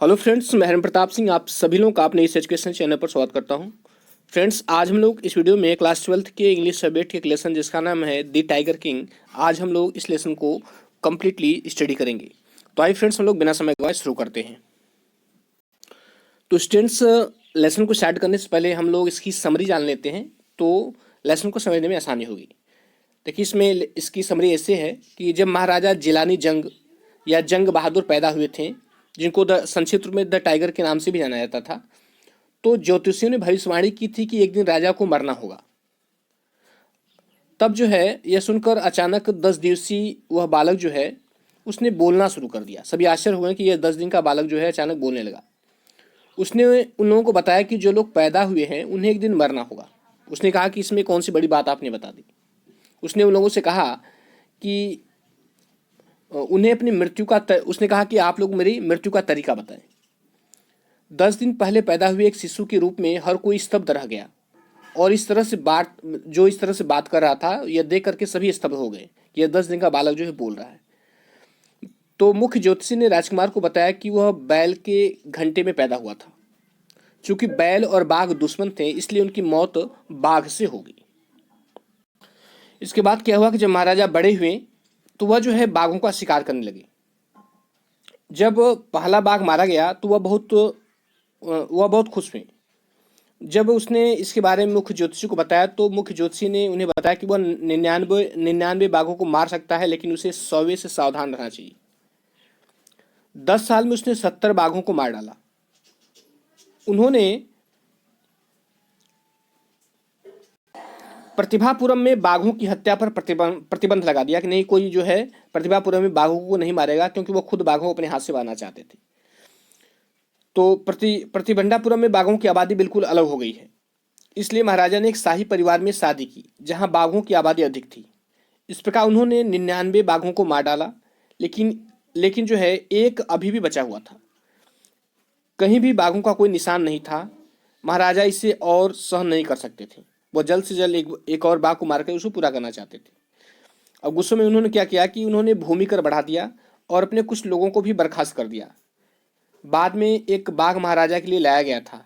Hello friends, मैं हरिम प्रताप सिंह आप सभी लोगों का अपने इस एजुकेशन चैनल पर स्वागत करता हूं। फ्रेंड्स, आज हम लोग इस वीडियो में क्लास 12th के इंग्लिश सब्जेक्ट के एक लेसन जिसका नाम है द टाइगर किंग। आज हम लोग इस लेसन को कम्प्लीटली स्टडी करेंगे। तो आइए फ्रेंड्स, हम लोग बिना समय गवाए शुरू करते हैं। तो स्टूडेंट्स, लेसन को स्टार्ट करने से पहले हम लोग इसकी समरी जान लेते हैं, तो लेसन को समझने में आसानी होगी। देखिए, इसमें इसकी समरी ऐसे है कि जब महाराजा जिलानी जंग या जंग बहादुर पैदा हुए थे, जिनको द संक्षिप्त रूप में द टाइगर के नाम से भी जाना जाता था, तो ज्योतिषियों ने भविष्यवाणी की थी कि एक दिन राजा को मरना होगा। तब जो है यह सुनकर अचानक 10 दिवसीय वह बालक जो है उसने बोलना शुरू कर दिया। सभी आश्चर्य हुए कि यह 10 दिन का बालक जो है अचानक बोलने लगा। उसने उन लोगों को बताया कि जो लोग पैदा हुए हैं उन्हें एक दिन मरना होगा। उसने कहा कि इसमें कौन सी बड़ी बात आपने बता दी। उसने उन लोगों से कहा कि उन्हें अपनी मृत्यु का उसने कहा कि आप लोग मेरी मृत्यु का तरीका बताएं। 10 दिन पहले पैदा हुए एक शिशु के रूप में हर कोई स्तब्ध रह गया, और इस तरह से बात कर रहा था, यह देख करके सभी स्तब्ध हो गए कि यह 10 दिन का बालक जो है बोल रहा है। तो मुख्य ज्योतिषी ने राजकुमार को बताया कि वह बैल के घंटे में पैदा हुआ था। चूंकि बैल और बाघ दुश्मन थे, इसलिए उनकी मौत बाघ से होगी। इसके बाद क्या हुआ कि जब महाराजा बड़े हुए तो वह जो है बाघों का शिकार करने लगे। जब पहला बाघ मारा गया तो वह बहुत खुश हुए। जब उसने इसके बारे में मुख्य ज्योतिषी को बताया तो मुख्य ज्योतिषी ने उन्हें बताया कि वह 99 बाघों को मार सकता है, लेकिन उसे 100वें से सावधान रहना चाहिए। 10 साल में उसने 70 बाघों को मार डाला। उन्होंने प्रतिभापुरम में बाघों की हत्या पर प्रतिबंध लगा दिया कि नहीं, कोई जो है प्रतिभापुरम में बाघों को नहीं मारेगा, क्योंकि वो खुद बाघों को अपने हाथ से मारना चाहते थे। तो प्रतिबंधापुरम में बाघों की आबादी बिल्कुल अलग हो गई है। इसलिए महाराजा ने एक शाही परिवार में शादी की जहां बाघों की आबादी अधिक थी। इस प्रकार उन्होंने 99 बाघों को मार डाला, लेकिन लेकिन जो है एक अभी भी बचा हुआ था। कहीं भी बाघों का कोई निशान नहीं था। महाराजा इसे और सहन नहीं कर सकते थे। वो जल्द से जल्द एक और बाघ को मारकर उसको पूरा करना चाहते थे। अब गुस्से में उन्होंने क्या किया कि उन्होंने भूमि कर बढ़ा दिया और अपने कुछ लोगों को भी बर्खास्त कर दिया। बाद में एक बाघ महाराजा के लिए लाया गया था।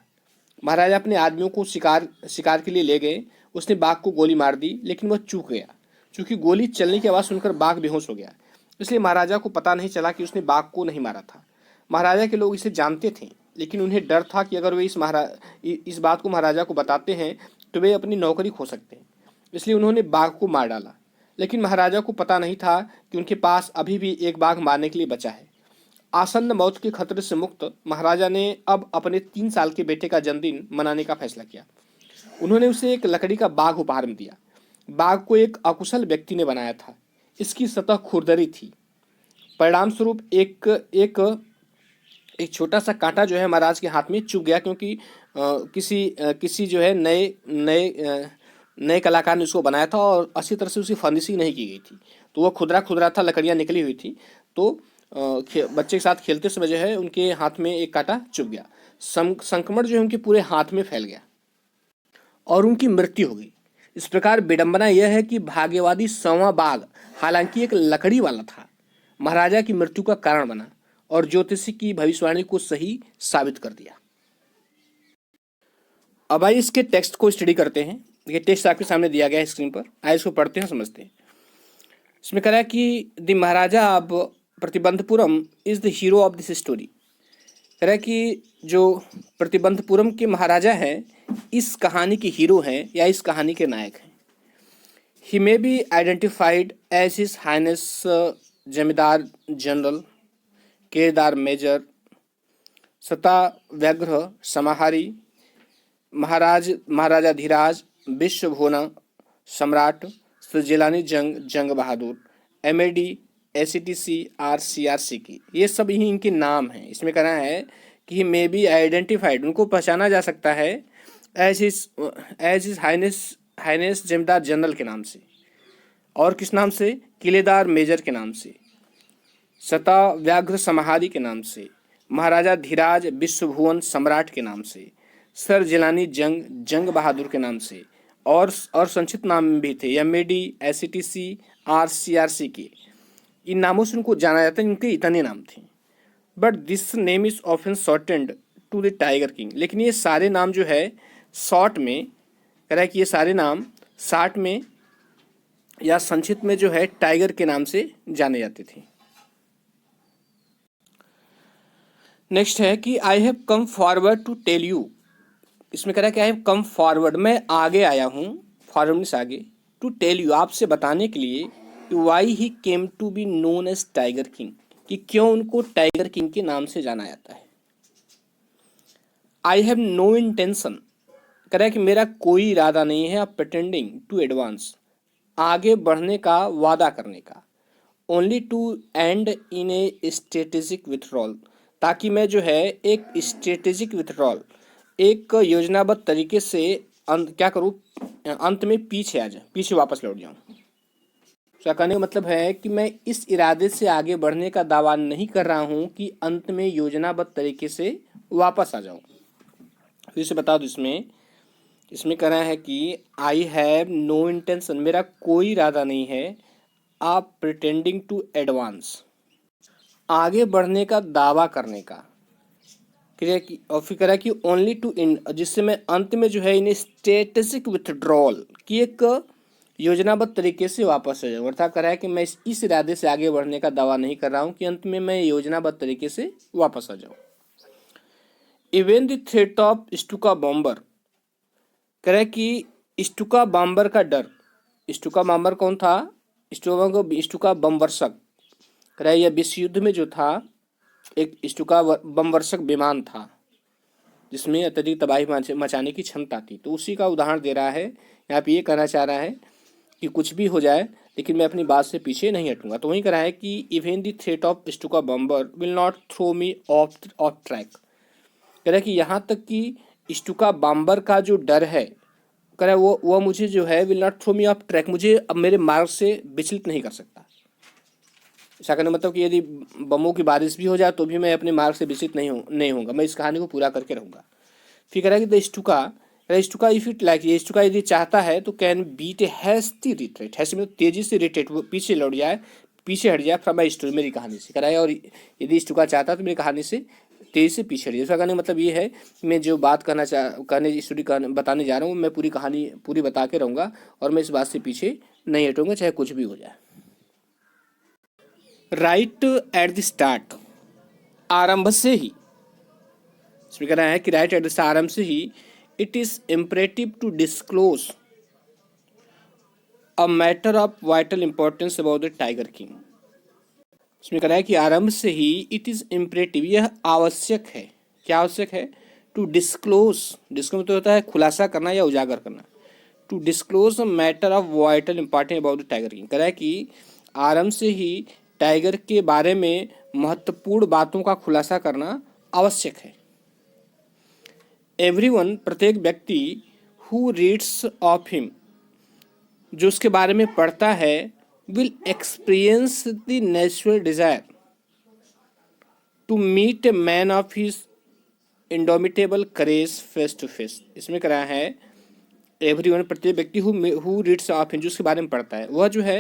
महाराजा अपने आदमियों को शिकार के लिए ले गए। उसने बाघ को गोली मार दी, लेकिन वह चूक गया। क्योंकि गोली चलने की आवाज़ सुनकर बाघ बेहोश हो गया, इसलिए महाराजा को पता नहीं चला कि उसने बाघ को नहीं मारा था। महाराजा के लोग इसे जानते थे, लेकिन उन्हें डर था कि अगर वे इस बात को महाराजा को बताते हैं तो वे अपनी नौकरी खो सकते हैं। इसलिए उन्होंने बाघ को मार डाला। लेकिन महाराजा को पता नहीं था कि उनके पास अभी भी एक बाघ मारने के लिए बचा है। आसन्न मौत के खतरे से मुक्त महाराजा ने अब अपने 3 साल के बेटे का जन्मदिन मनाने का फैसला किया। उन्होंने उसे एक लकड़ी का बाघ उपहार में दिया। बाघ को एक अकुशल व्यक्ति ने बनाया था। इसकी सतह खुरदरी थी। परिणाम स्वरूप एक एक एक छोटा सा कांटा जो है महाराज के हाथ में चुभ गया, क्योंकि किसी जो है नए कलाकार ने उसको बनाया था और अच्छी तरह से उसकी फर्निशिंग नहीं की गई थी। तो वह खुदरा खुदरा था, लकड़ियाँ निकली हुई थी। तो बच्चे के साथ खेलते समय जो है उनके हाथ में एक कांटा चुभ गया। संक्रमण जो है उनके पूरे हाथ में फैल गया और उनकी मृत्यु हो गई। इस प्रकार विडंबना यह है कि भाग्यवादी 100वां बाघ, हालांकि एक लकड़ी वाला था, महाराजा की मृत्यु का कारण बना और ज्योतिषी की भविष्यवाणी को सही साबित कर दिया। अब आइए इसके टेक्स्ट को स्टडी करते हैं। ये टेक्स्ट आपके सामने दिया गया है स्क्रीन पर। आइए इसको पढ़ते हैं, समझते हैं। इसमें कह रहा है कि the Maharaja of Pratibandapuram is the hero of this story. कह रहा है कि जो प्रतिबंधपुरम के महाराजा हैं इस कहानी के हीरो हैं या इस कहानी के नायक हैं। He may be identified as his highness Jamedar general, Khiledar major, सताव्याघ्र समाहारी, महाराजाधिराज, विश्वभुवन सम्राट, जिलानी जंग बहादुर, MAD, ACTC, RCRC की, ये सब ही इनके नाम हैं। इसमें कहना है कि मे बी आइडेंटिफाइड, उनको पहचाना जा सकता है as his highness Jamedar general के नाम से, और किस नाम से, किलेदार मेजर के नाम से, सताव्याघ्र समाहारी के नाम से, महाराजा धीराज विश्वभुवन सम्राट के नाम से, सर जिलानी जंग बहादुर के नाम से, और संक्षिप्त नाम भी थे MAD, ACTC, RCRC के। इन नामों से उनको जाना जाता है, इनके इतने नाम थे। But this name is often shortened to the tiger king. लेकिन ये सारे नाम जो है शॉर्ट में, कह रहा है कि ये सारे नाम शॉर्ट में या संक्षिप्त में जो है टाइगर के नाम से जाने जाते थे। नेक्स्ट है कि I have come forward to tell you. इसमें कह रहा है कि आई हैव कम फॉरवर्ड, मैं आगे आया हूँ, फॉरवर्ड मीन्स आगे, टू टेल यू आपसे बताने के लिए, why he came to be known as tiger king, कि क्यों उनको टाइगर किंग के नाम से जाना जाता है। आई हैव नो इंटेंशन, कह रहा है कि मेरा कोई इरादा नहीं है, प्रिटेंडिंग टू एडवांस, आगे बढ़ने का वादा करने का, only to end in a strategic withdrawal, ताकि मैं जो है एक स्ट्रेटेजिक विथड्रॉल, एक योजनाबद्ध तरीके से क्या करूँ, अंत में पीछे आ जाए, पीछे वापस लौट जाऊँ। तो कहने का मतलब है कि मैं इस इरादे से आगे बढ़ने का दावा नहीं कर रहा हूँ कि अंत में योजनाबद्ध तरीके से वापस आ जाऊँ। फिर से बता दो, इसमें कह रहा है कि आई हैव नो इंटेंशन, मेरा कोई इरादा नहीं है, आप प्रिटेंडिंग टू एडवांस, आगे बढ़ने का दावा करने का, और फिर कह रहा है कि ओनली टू इन, जिससे मैं अंत में जो है इन्हें स्ट्रेटेजिक विथड्रॉल की एक योजनाबद्ध तरीके से वापस आ जाऊँ। अर्थात कह रहा है कि मैं इस इरादे से आगे बढ़ने का दावा नहीं कर रहा हूँ कि अंत में मैं योजनाबद्ध तरीके से वापस आ जाऊँ। Even the threat of Stuka bomber, कह रहा है कि स्टुका बॉम्बर का डर, स्टुका बॉम्बर कौन था, स्टुका बम वर्षक, कह रहा है यह विश्व युद्ध में जो था एक स्टुका बम वर्षक विमान था जिसमें अत्यधिक तबाही मचाने की क्षमता थी। तो उसी का उदाहरण दे रहा है, यहाँ पे ये कहना चाह रहा है कि कुछ भी हो जाए लेकिन मैं अपनी बात से पीछे नहीं हटूंगा। तो वही कह रहा है कि even the threat of Stuka bomber will not throw me off track, कह रहा है कि यहाँ तक कि स्टुका बम्बर का जो डर है, कह रहा है वो मुझे जो है will not throw me off track, मुझे अब मेरे मार्ग से विचलित नहीं कर सकता। ऐसा कहने मतलब कि यदि बमों की बारिश भी हो जाए तो भी मैं अपने मार्ग से विचलित नहीं होऊंगा, मैं इस कहानी को पूरा करके रहूंगा। फिर कह रहा है कि the Stuka if it like, ये स्टुका यदि चाहता है तो can beat a hasty retreat, hasty मतलब तेजी से रिट्रीट, वो पीछे लौट जाए, पीछे हट जाए फ्रॉम माई स्टोरी, मेरी कहानी से, कह रहा है। और यदि स्टुका चाहता है तो मेरी कहानी से तेजी से पीछे हट जाए। इसका कहने का मतलब ये है कि मैं जो बात स्टोरी बताने जा रहा हूँ मैं पूरी कहानी पूरी बता के रहूँगा और मैं इस बात से पीछे नहीं हटूंगा चाहे कुछ भी हो जाए। राइट एट द स्टार्ट, आरंभ से ही, इसमें कह रहा है कि राइट एट द स्टार्ट, आरंभ से ही, it is imperative to disclose a matter of vital importance about the tiger king. इसमें कह रहा है कि आरंभ से ही इट इज इम्परेटिव, यह आवश्यक है, क्या आवश्यक है, टू डिस्क्लोज तो होता है खुलासा करना या उजागर करना, to disclose a matter of vital importance about the tiger king, कह रहा है कि आरंभ से ही टाइगर के बारे में महत्वपूर्ण बातों का खुलासा करना आवश्यक है। एवरीवन, प्रत्येक व्यक्ति, हु रीड्स ऑफ हिम, जो उसके बारे में पढ़ता है, will experience the natural desire to meet a man of his indomitable courage face to face. इसमें कह रहा है एवरीवन, प्रत्येक व्यक्ति, हु रीड्स ऑफ हिम, जो उसके बारे में पढ़ता है, वह जो है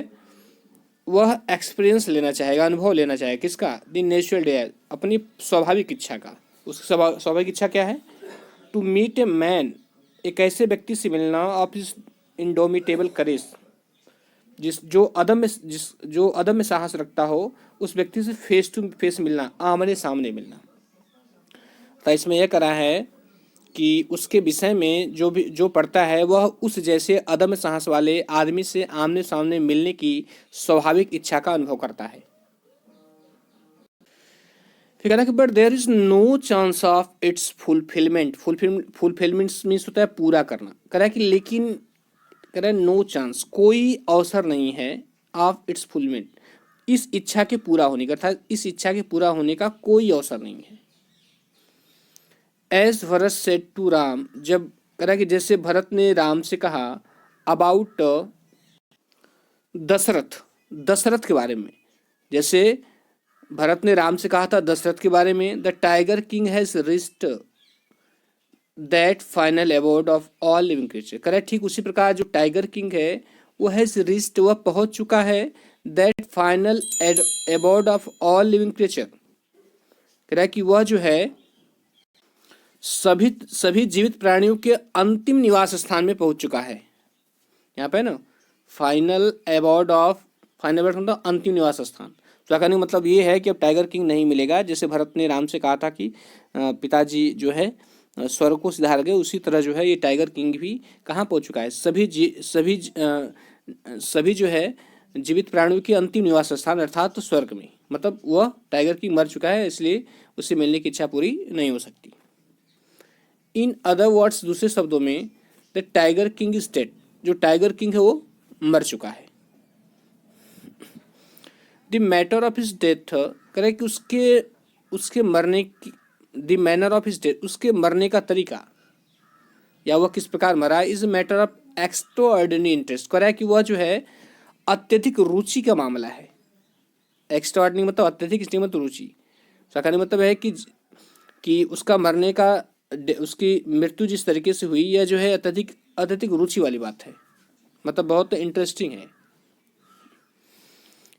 वह एक्सपीरियंस लेना चाहेगा, अनुभव लेना चाहेगा, किसका, द नेचुरल डिजायर, अपनी स्वाभाविक इच्छा का। उसकी स्वाभाविक इच्छा क्या है, टू मीट ए मैन, एक ऐसे व्यक्ति से मिलना, ऑफ इस इंडोमिटेबल करेज, जो अदम्य साहस रखता हो, उस व्यक्ति से फेस टू फेस मिलना, आमने सामने मिलना। तो इसमें यह करा है कि उसके विषय में जो पढ़ता है वह उस जैसे अदम्य साहस वाले आदमी से आमने सामने मिलने की स्वाभाविक इच्छा का अनुभव करता है। फिर कहना कि but there is no chance of its fulfilment, fulfilment means होता है पूरा करना, कह रहा है कि लेकिन, कह रहा है नो चांस, कोई अवसर नहीं है, ऑफ इट्स फुलफिलमेंट, इस इच्छा के पूरा होने का, अर्थात इस इच्छा के पूरा होने का कोई अवसर नहीं है। As Bharat said to Ram, जब, कह रहा है कि जैसे भरत ने राम से कहा, अबाउट दशरथ के बारे में, जैसे भरत ने राम से कहा था दशरथ के बारे में, the tiger king has reached that final abode of all living creature, कह रहा है ठीक उसी प्रकार जो टाइगर किंग है वो हैज रीच्ड, वह पहुंच चुका है, that final abode of all living creature, कह रहा है कि वह जो है सभी सभी जीवित प्राणियों के अंतिम निवास स्थान में पहुंच चुका है। यहाँ पे ना फाइनल अबॉर्ड ऑफ, फाइनल अबॉर्ड मतलब अंतिम निवास स्थान। तो कहने का मतलब ये है कि अब टाइगर किंग नहीं मिलेगा। जैसे भरत ने राम से कहा था कि पिताजी जो है स्वर्ग को सिधार गए, उसी तरह जो है ये टाइगर किंग भी कहाँ पहुँच चुका है, सभी जो है जीवित प्राणियों के अंतिम निवास स्थान अर्थात तो स्वर्ग में। मतलब वह टाइगर किंग मर चुका है, इसलिए उसे मिलने की इच्छा पूरी नहीं हो सकती। इन अदर वर्ड्स, दूसरे शब्दों में, the tiger king is dead, जो टाइगर किंग है वो मर चुका है। The matter of his death, करे कि उसके मरने की, the manner of his death, उसके मरने का तरीका या वह किस प्रकार मरा, is matter of extraordinary interest, करे कि वह जो है अत्यधिक रुचि का मामला है। एक्स्ट्राऑर्डिनरी मतलब अत्यधिक, इसलिए मतलब रुचि। सरकारी मतलब है कि उसका मरने का, उसकी मृत्यु जिस तरीके से हुई, यह जो है अत्यधिक रुचि वाली बात है, मतलब बहुत इंटरेस्टिंग है।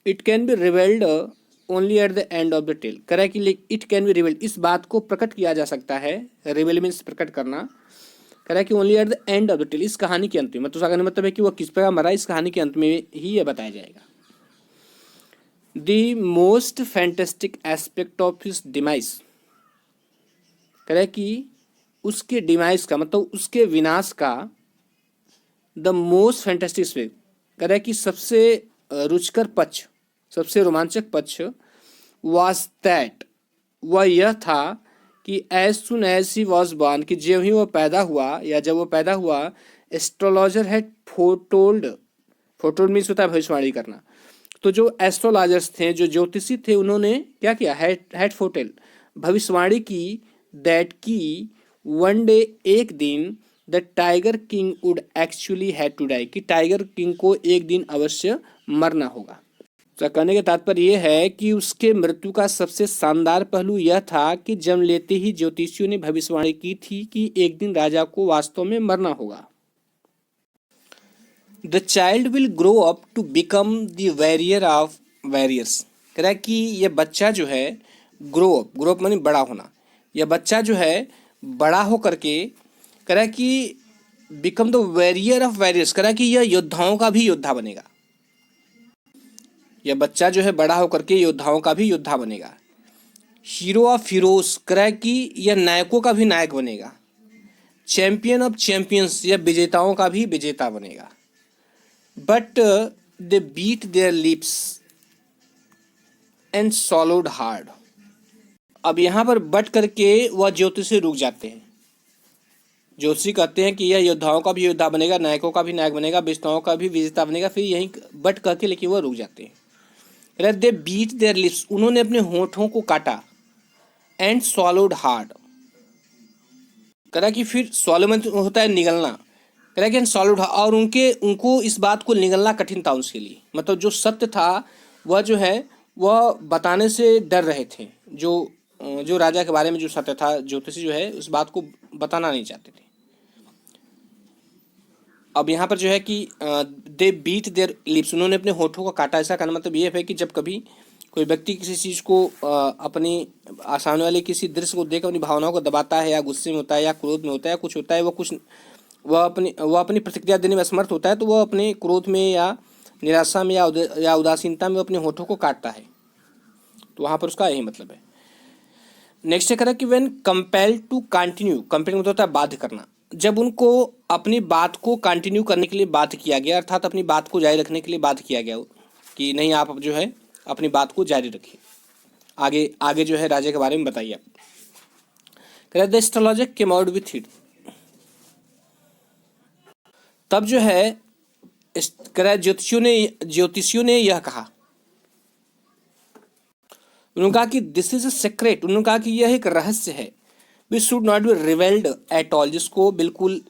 It can be revealed only at the end of the tale, कह रहा है कि इट कैन बी रिवेल्ड, इस बात को प्रकट किया जा सकता है, रिवेल मीन्स प्रकट करना, कह रहा है कि only at the end of the tale, इस कहानी के अंत में। मतलब है कि वह किस प्रकार मरा, इस कहानी के अंत में ही यह बताया जाएगा। The most fantastic aspect of his demise, कह रहा है कि उसके डिमाइस का मतलब उसके विनाश का, द मोस्ट फैंटेस्टिक एस्पेक्ट, कह रहा है कि सबसे रुचिकर पक्ष, सबसे रोमांचक पक्ष, वाज दैट, वह यह था कि as soon as he was born, कि जब ही वह पैदा हुआ या जब वह पैदा हुआ, astrologer had foretold, foretold means होता है भविष्यवाणी करना। तो जो एस्ट्रोलॉजर्स थे, जो ज्योतिषी थे, उन्होंने क्या किया, हैड फोरटेल, भविष्यवाणी की, दैट की वन डे, एक दिन, the tiger king would actually had to die, कि टाइगर किंग को एक दिन अवश्य मरना होगा। तो कहने का तात्पर्य यह है कि उसके मृत्यु का सबसे शानदार पहलू यह था कि जन्म लेते ही ज्योतिषियों ने भविष्यवाणी की थी कि एक दिन राजा को वास्तव में मरना होगा। The child will grow up to become the warrior of warriors, कह रहा है कि यह बच्चा जो है ग्रो अप माने बड़ा होना, यह बच्चा जो है बड़ा हो करके, कह रहा है कि become the warrior of warriors, कह रहा है कि यह योद्धाओं का भी योद्धा बनेगा। यह बच्चा जो है बड़ा होकर के योद्धाओं का भी योद्धा बनेगा। हीरो ऑफ हीरोज, कह रहा है कि यह नायकों का भी नायक बनेगा। चैंपियन ऑफ चैंपियंस, यह विजेताओं का भी विजेता बनेगा। But they beat their lips and swallowed hard, अब यहाँ पर बट करके वह ज्योतिषी रुक जाते हैं। ज्योतिषी कहते हैं कि यह योद्धाओं का भी योद्धा बनेगा, नायकों का भी नायक बनेगा, विजेताओं का भी विजेता बनेगा, फिर यहीं बट करके लेकिन वह रुक जाते हैं। दे बीट देयर लिप्स, उन्होंने अपने होठों को काटा, एंड स्वॉलोड हार्ड, करा कि फिर स्वॉलो में होता है निगलना, करा कि स्वॉलोड, और उनको इस बात को निगलना कठिन था उसके लिए, मतलब जो सत्य था वह जो है वह बताने से डर रहे थे। जो राजा के बारे में जो सत्य था, ज्योतिषी जो है उस बात को बताना नहीं चाहते थे। अब यहाँ पर जो है कि दे बीट देयर लिप्स, उन्होंने अपने होठों को काटा। ऐसा कहना मतलब ये है कि जब कभी कोई व्यक्ति किसी चीज़ को अपनी सामने वाले किसी दृश्य को देख अपनी भावनाओं को दबाता है, या गुस्से में होता है, या क्रोध में होता है, कुछ होता है, वह अपनी प्रतिक्रिया देने में असमर्थ होता है, तो वह अपने क्रोध में या निराशा में या उदासीनता में अपने होठों को काटता है। तो वहाँ पर उसका यही मतलब है। नेक्स्ट है कि when compelled to continue, compel मतलब होता है बाध्य करना, जब उनको अपनी बात को कंटिन्यू करने के लिए बाध्य किया गया, अर्थात अपनी बात को जारी रखने के लिए बाध्य किया गया कि नहीं आप अब जो है अपनी बात को जारी रखिए, आगे जो है राजा के बारे में बताइए आप। The astrologer came out with it, तब जो है ज्योतिषियों ने यह कहा, उन्होंने कहा कि दिस इज अ सीक्रेट, उन्होंने कहा कि यह एक रहस्य है, we should not be revealed at all, जिसको बिल्कुल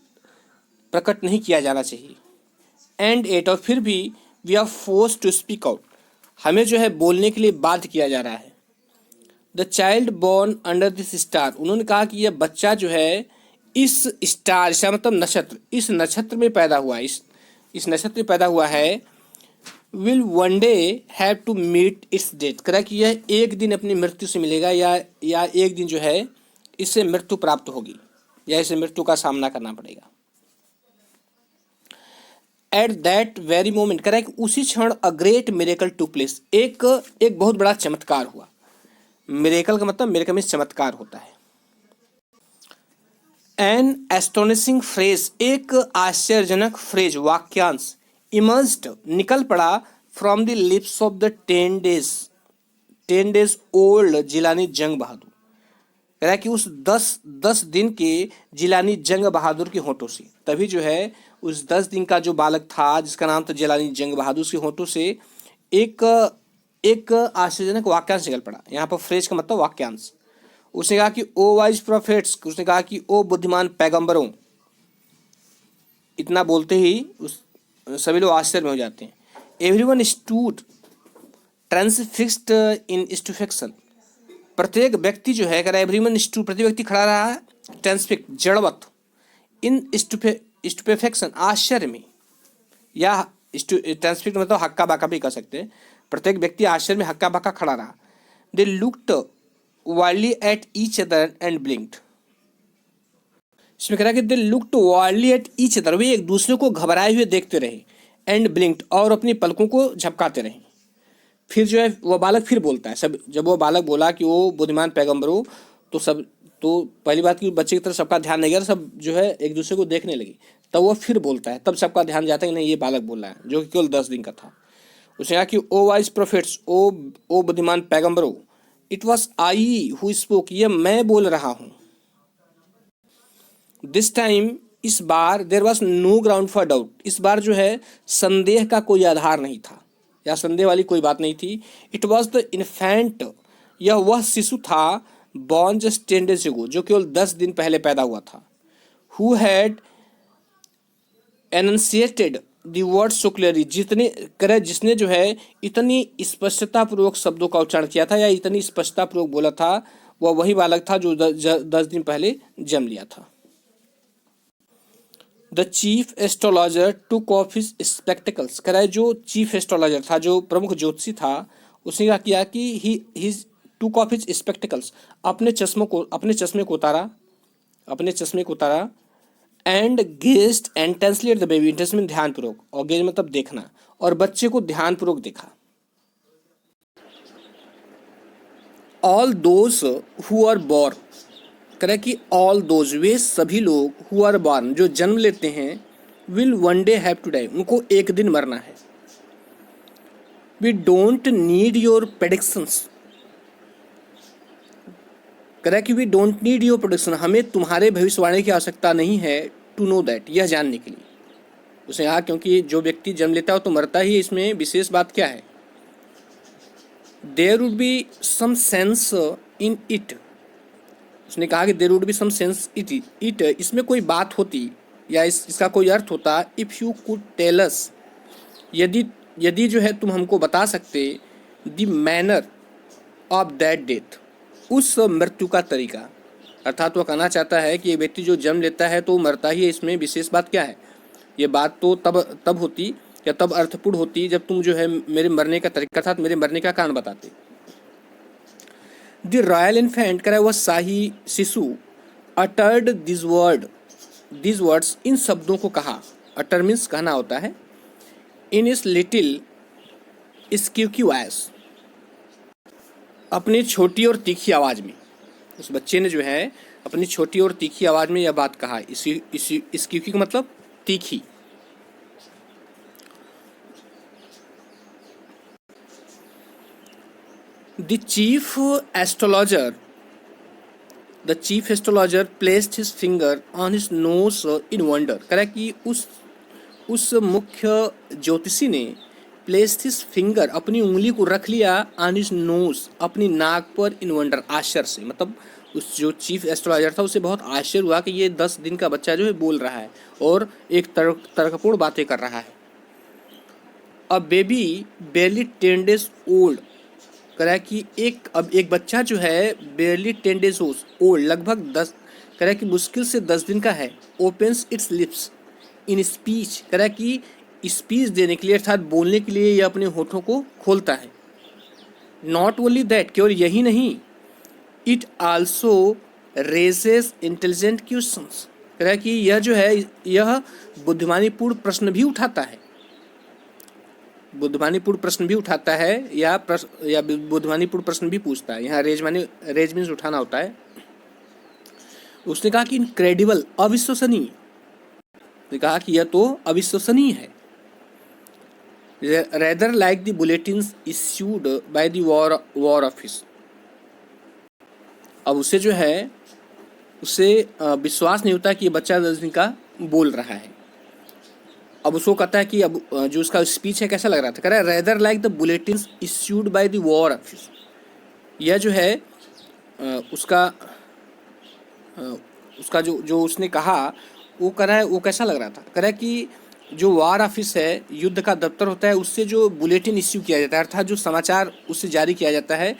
प्रकट नहीं किया जाना चाहिए। एंड एट, और फिर भी we are force to speak out, हमें जो है बोलने के लिए बाध्य किया जा रहा है। The child born under this star, उन्होंने कहा कि यह बच्चा जो है इस स्टार, इसका मतलब नक्षत्र, इस नक्षत्र में पैदा हुआ, इस नक्षत्र में पैदा हुआ है, will one day have to meet its death. कह रहा है कि यह एक दिन अपनी मृत्यु से मिलेगा या एक दिन जो है इससे मृत्यु प्राप्त होगी या इसे मृत्यु का सामना करना पड़ेगा। एट दैट वेरी मोमेंट, कह रहा है कि उसी क्षण a great miracle to place, एक बहुत बड़ा चमत्कार हुआ। मिरेकल का मतलब मिरेकल में चमत्कार होता है। एन एस्टोनिशिंग फ्रेज, एक आश्चर्यजनक फ्रेज वाक्यांश, इमर्ज्ड निकल पड़ा from the lips of the 10 days old Jilani जंग बहादुर। कह रहा है कि उस 10 दिन के जिलानी जंग बहादुर के होठों से, तभी जो है उस 10 दिन का जो बालक था जिसका नाम था जिलानी जंग बहादुर के होठों से एक आश्चर्यजनक वाक्यांश निकल पड़ा। यहाँ पर फ्रेज का मतलब वाक्यांश। उसने कहा कि ओ वाइज प्रोफेट्स, उसने कहा कि ओ बुद्धिमान पैगंबरों। इतना बोलते ही सभी लोग आश्चर्य में हो जाते हैं। एवरीवन स्टूड ट्रांसफिक्स्ड इन स्टुपेफेक्शन, प्रत्येक व्यक्ति जो है, कह एवरीवन स्टूड, प्रति व्यक्ति खड़ा रहा ट्रांसफिक्स जड़वत, इन स्टुपेफेक्शन आश्चर्य में, या ट्रांसफिक्स मतलब हक्का बक्का भी कह सकते हैं। प्रत्येक व्यक्ति आश्चर्य में हक्का बक्का खड़ा रहा। They looked wildly at each other and blinked, इसमें कह रहा है कि they looked wildly at each other, वे एक दूसरे को घबराए हुए देखते रहे, एंड ब्लिंक्ड, और अपनी पलकों को झपकाते रहे। फिर जो है वह बालक फिर बोलता है, सब जब वो बालक बोला कि वो बुद्धिमान पैगंबर हो, तो पहली बात कि बच्चे की तरफ सबका ध्यान नहीं गया, सब जो है एक दूसरे को देखने लगे। तब वो फिर बोलता है, तब सबका ध्यान जाता है कि नहीं ये बालक बोल रहा है, जो कि केवल 10 दिन का था। उसने कहा कि ओ वाइज प्रोफेट्स, ओ बुद्धिमान पैगंबरों, it was I who spoke, ये मैं बोल रहा हूँ। दिस टाइम, इस बार, there was no ground for doubt, इस बार जो है संदेह का कोई आधार नहीं था या संदेह वाली कोई बात नहीं थी। इट वॉज द इन्फेंट, यह वह शिशु था, बॉर्न जस्ट 10 days ago, जो केवल 10 दिन पहले पैदा हुआ था। Who had enunciated the word so clearly, जिसने जो है इतनी स्पष्टता पूर्वक शब्दों का उच्चारण किया था या इतनी स्पष्टता पूर्वक बोला था, वह वही बालक था जो 10 दिन पहले जन्म लिया था। The chief astrologer took off his spectacles, कह रहा है जो चीफ एस्ट्रोलॉजर था, जो प्रमुख ज्योतिषी था, उसने क्या किया कि his took off his spectacles, अपने चश्मे को उतारा, and gazed intensely at the baby, intensely ध्यानपूर्वक, और गेज मतलब देखना, और बच्चे को ध्यानपूर्वक देखा। All those who are born, कह रहा है कि ऑल दोज, वे सभी लोग, हु आर बॉर्न, जो जन्म लेते हैं, will one day have to die, उनको एक दिन मरना है। We don't need your predictions, कह रहा है कि we don't need your prediction, हमें तुम्हारे भविष्यवाणी की आवश्यकता नहीं है, टू नो दैट, यह जानने के लिए। उसने कहा क्योंकि जो व्यक्ति जन्म लेता है तो मरता ही, इसमें विशेष बात क्या है। There would be some sense in it, उसने कहा कि there would be some sense it, इसमें कोई बात होती या इसका कोई अर्थ होता। If you could tell us, यदि जो है तुम हमको बता सकते, the manner of that death, उस मृत्यु का तरीका। अर्थात वह कहना चाहता है कि ये व्यक्ति जो जन्म लेता है तो मरता ही है, इसमें विशेष बात क्या है। ये बात तो तब होती या तब अर्थपूर्ण होती जब तुम जो है मेरे मरने का तरीका, अर्थात मेरे मरने का कारण बताते। द रॉयल इन्फेंट, कह रहा है वह शाही शिशु, अटर्ड दिस वर्ड्स, इन शब्दों को कहा। अटर मीन्स कहना होता है। इन इस लिटिल स्क्यूकी वॉइस, अपनी छोटी और तीखी आवाज़ में, उस बच्चे ने जो है अपनी छोटी और तीखी आवाज़ में यह बात कहा। स्क्यूकी का मतलब तीखी। The chief astrologer placed his finger on his nose in wonder, कह रहा है कि उस मुख्य ज्योतिषी ने प्लेस्ड हिज फिंगर, अपनी उंगली को रख लिया, ऑन हिज नोज, अपनी नाक पर, इन वंडर, आश्चर्य से। मतलब उस जो चीफ एस्ट्रोलॉजर था उसे बहुत आश्चर्य हुआ कि ये 10 दिन का बच्चा जो है बोल रहा है और एक तर्कपूर्ण बातें कर रहा है। A baby barely 10 days old, कह रहा है कि एक बच्चा जो है बेरली 10 days ओल्ड, लगभग 10, कह रहा है कि मुश्किल से 10 दिन का है। Opens it's lips in speech, कह रहा है कि स्पीच देने के लिए अर्थात बोलने के लिए यह अपने होठों को खोलता है। नॉट ओनली दैट, केवल यही नहीं, it also raises intelligent questions, कह रहा है कि यह जो है यह बुद्धिमानीपूर्ण प्रश्न भी उठाता है, बुद्धिमानीपूर्ण प्रश्न भी उठाता है या बुद्धिमानीपूर्ण प्रश्न भी पूछता है। यहाँ रेज मीन्स उठाना होता है। उसने कहा कि इनक्रेडिबल, अविश्वसनीय, उसने कहा कि यह तो अविश्वसनीय है। Rather like the bulletins issued by the war office, अब उसे जो है उसे विश्वास नहीं होता कि ये बच्चा रजनी का बोल रहा है। अब उसको कहता है कि अब जो उसका स्पीच है कैसा लग रहा था, कह रहा है rather like the bulletins issued by the war office, यह जो है उसका जो उसने कहा वो कह रहा है वो कैसा लग रहा था, कह रहा है कि जो वॉर ऑफिस है, युद्ध का दफ्तर होता है, उससे जो बुलेटिन इश्यू किया जाता है अर्थात जो समाचार उससे जारी किया जाता है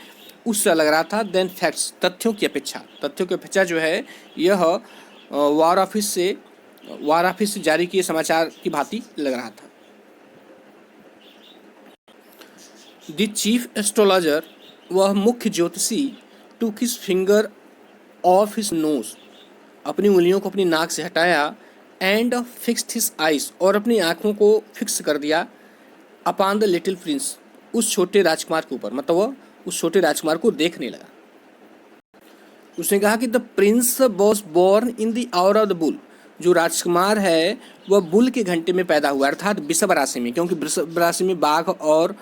उससे लग रहा था देन फैक्ट्स, तथ्यों की अपेक्षा जो है यह वॉर ऑफिस से जारी किए समाचार की भांति लग रहा था। द चीफ एस्ट्रोलॉजर, वह मुख्य ज्योतिषी, took his finger of his nose, अपनी उंगलियों को अपनी नाक से हटाया, एंड फिक्स्ड हिज आइज, और अपनी आंखों को फिक्स कर दिया, अपॉन द लिटिल प्रिंस, उस छोटे राजकुमार के ऊपर, मतलब वह उस छोटे राजकुमार को देखने लगा। उसने कहा कि the prince was born in the hour of the bull, जो राजकुमार है वह बुल के घंटे में पैदा हुआ अर्थात वृषभ राशि में, क्योंकि वृषभ राशि में बाघ और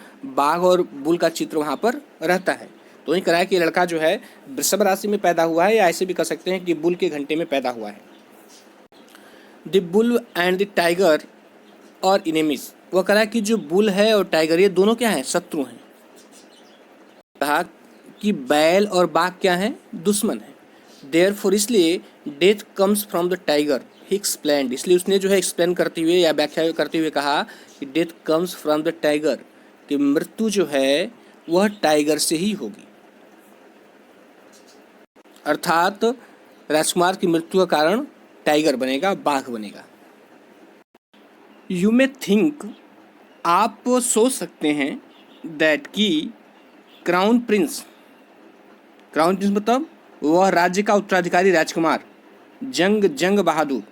बुल का चित्र वहाँ पर रहता है। तो वही कहा है कि लड़का जो है वृषभ राशि में पैदा हुआ है, या ऐसे भी कह सकते हैं कि बुल के घंटे में पैदा हुआ है। The bull and the tiger और इनेमीज, वह कह रहा है कि जो बुल है और टाइगर ये दोनों क्या हैं, शत्रु हैं। कहा कि बैल और बाघ क्या हैं, दुश्मन हैं। देयरफॉर, इसलिए death comes from the tiger, he explained, इसलिए उसने जो है एक्सप्लेन करते हुए या व्याख्या करते हुए कहा कि death comes from the tiger, कि मृत्यु जो है वह टाइगर से ही होगी, अर्थात राजकुमार की मृत्यु का कारण टाइगर बनेगा, बाघ बनेगा। यू मे थिंक, आप सोच सकते हैं, दैट की क्राउन प्रिंस मतलब वह राज्य का उत्तराधिकारी राजकुमार, जंग बहादुर,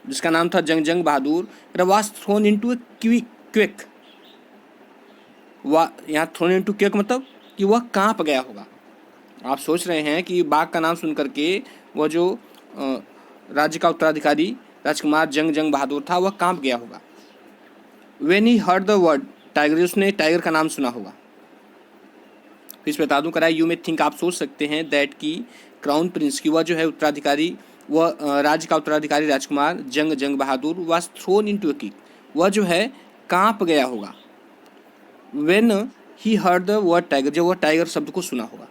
जिसका नाम था Jung Bahadur, was thrown into a quake, यहाँ थ्रोन इनटू क्विक मतलब कि वह कांप गया होगा। आप सोच रहे हैं कि बाघ का नाम सुन करके वह जो राज्य का उत्तराधिकारी राजकुमार जंग बहादुर था वह कांप गया होगा। When he heard the word tiger, उसने टाइगर का नाम सुना होगा। फिर बता दूं, कराए यू में थिंक, आप सोच सकते हैं, दैट की क्राउन प्रिंस की वह जो है उत्तराधिकारी, वह राज्य का उत्तराधिकारी राजकुमार Jung Bahadur was thrown into a quake, वह जो है कांप गया होगा। When he heard the word tiger, जब वह टाइगर शब्द को सुना होगा।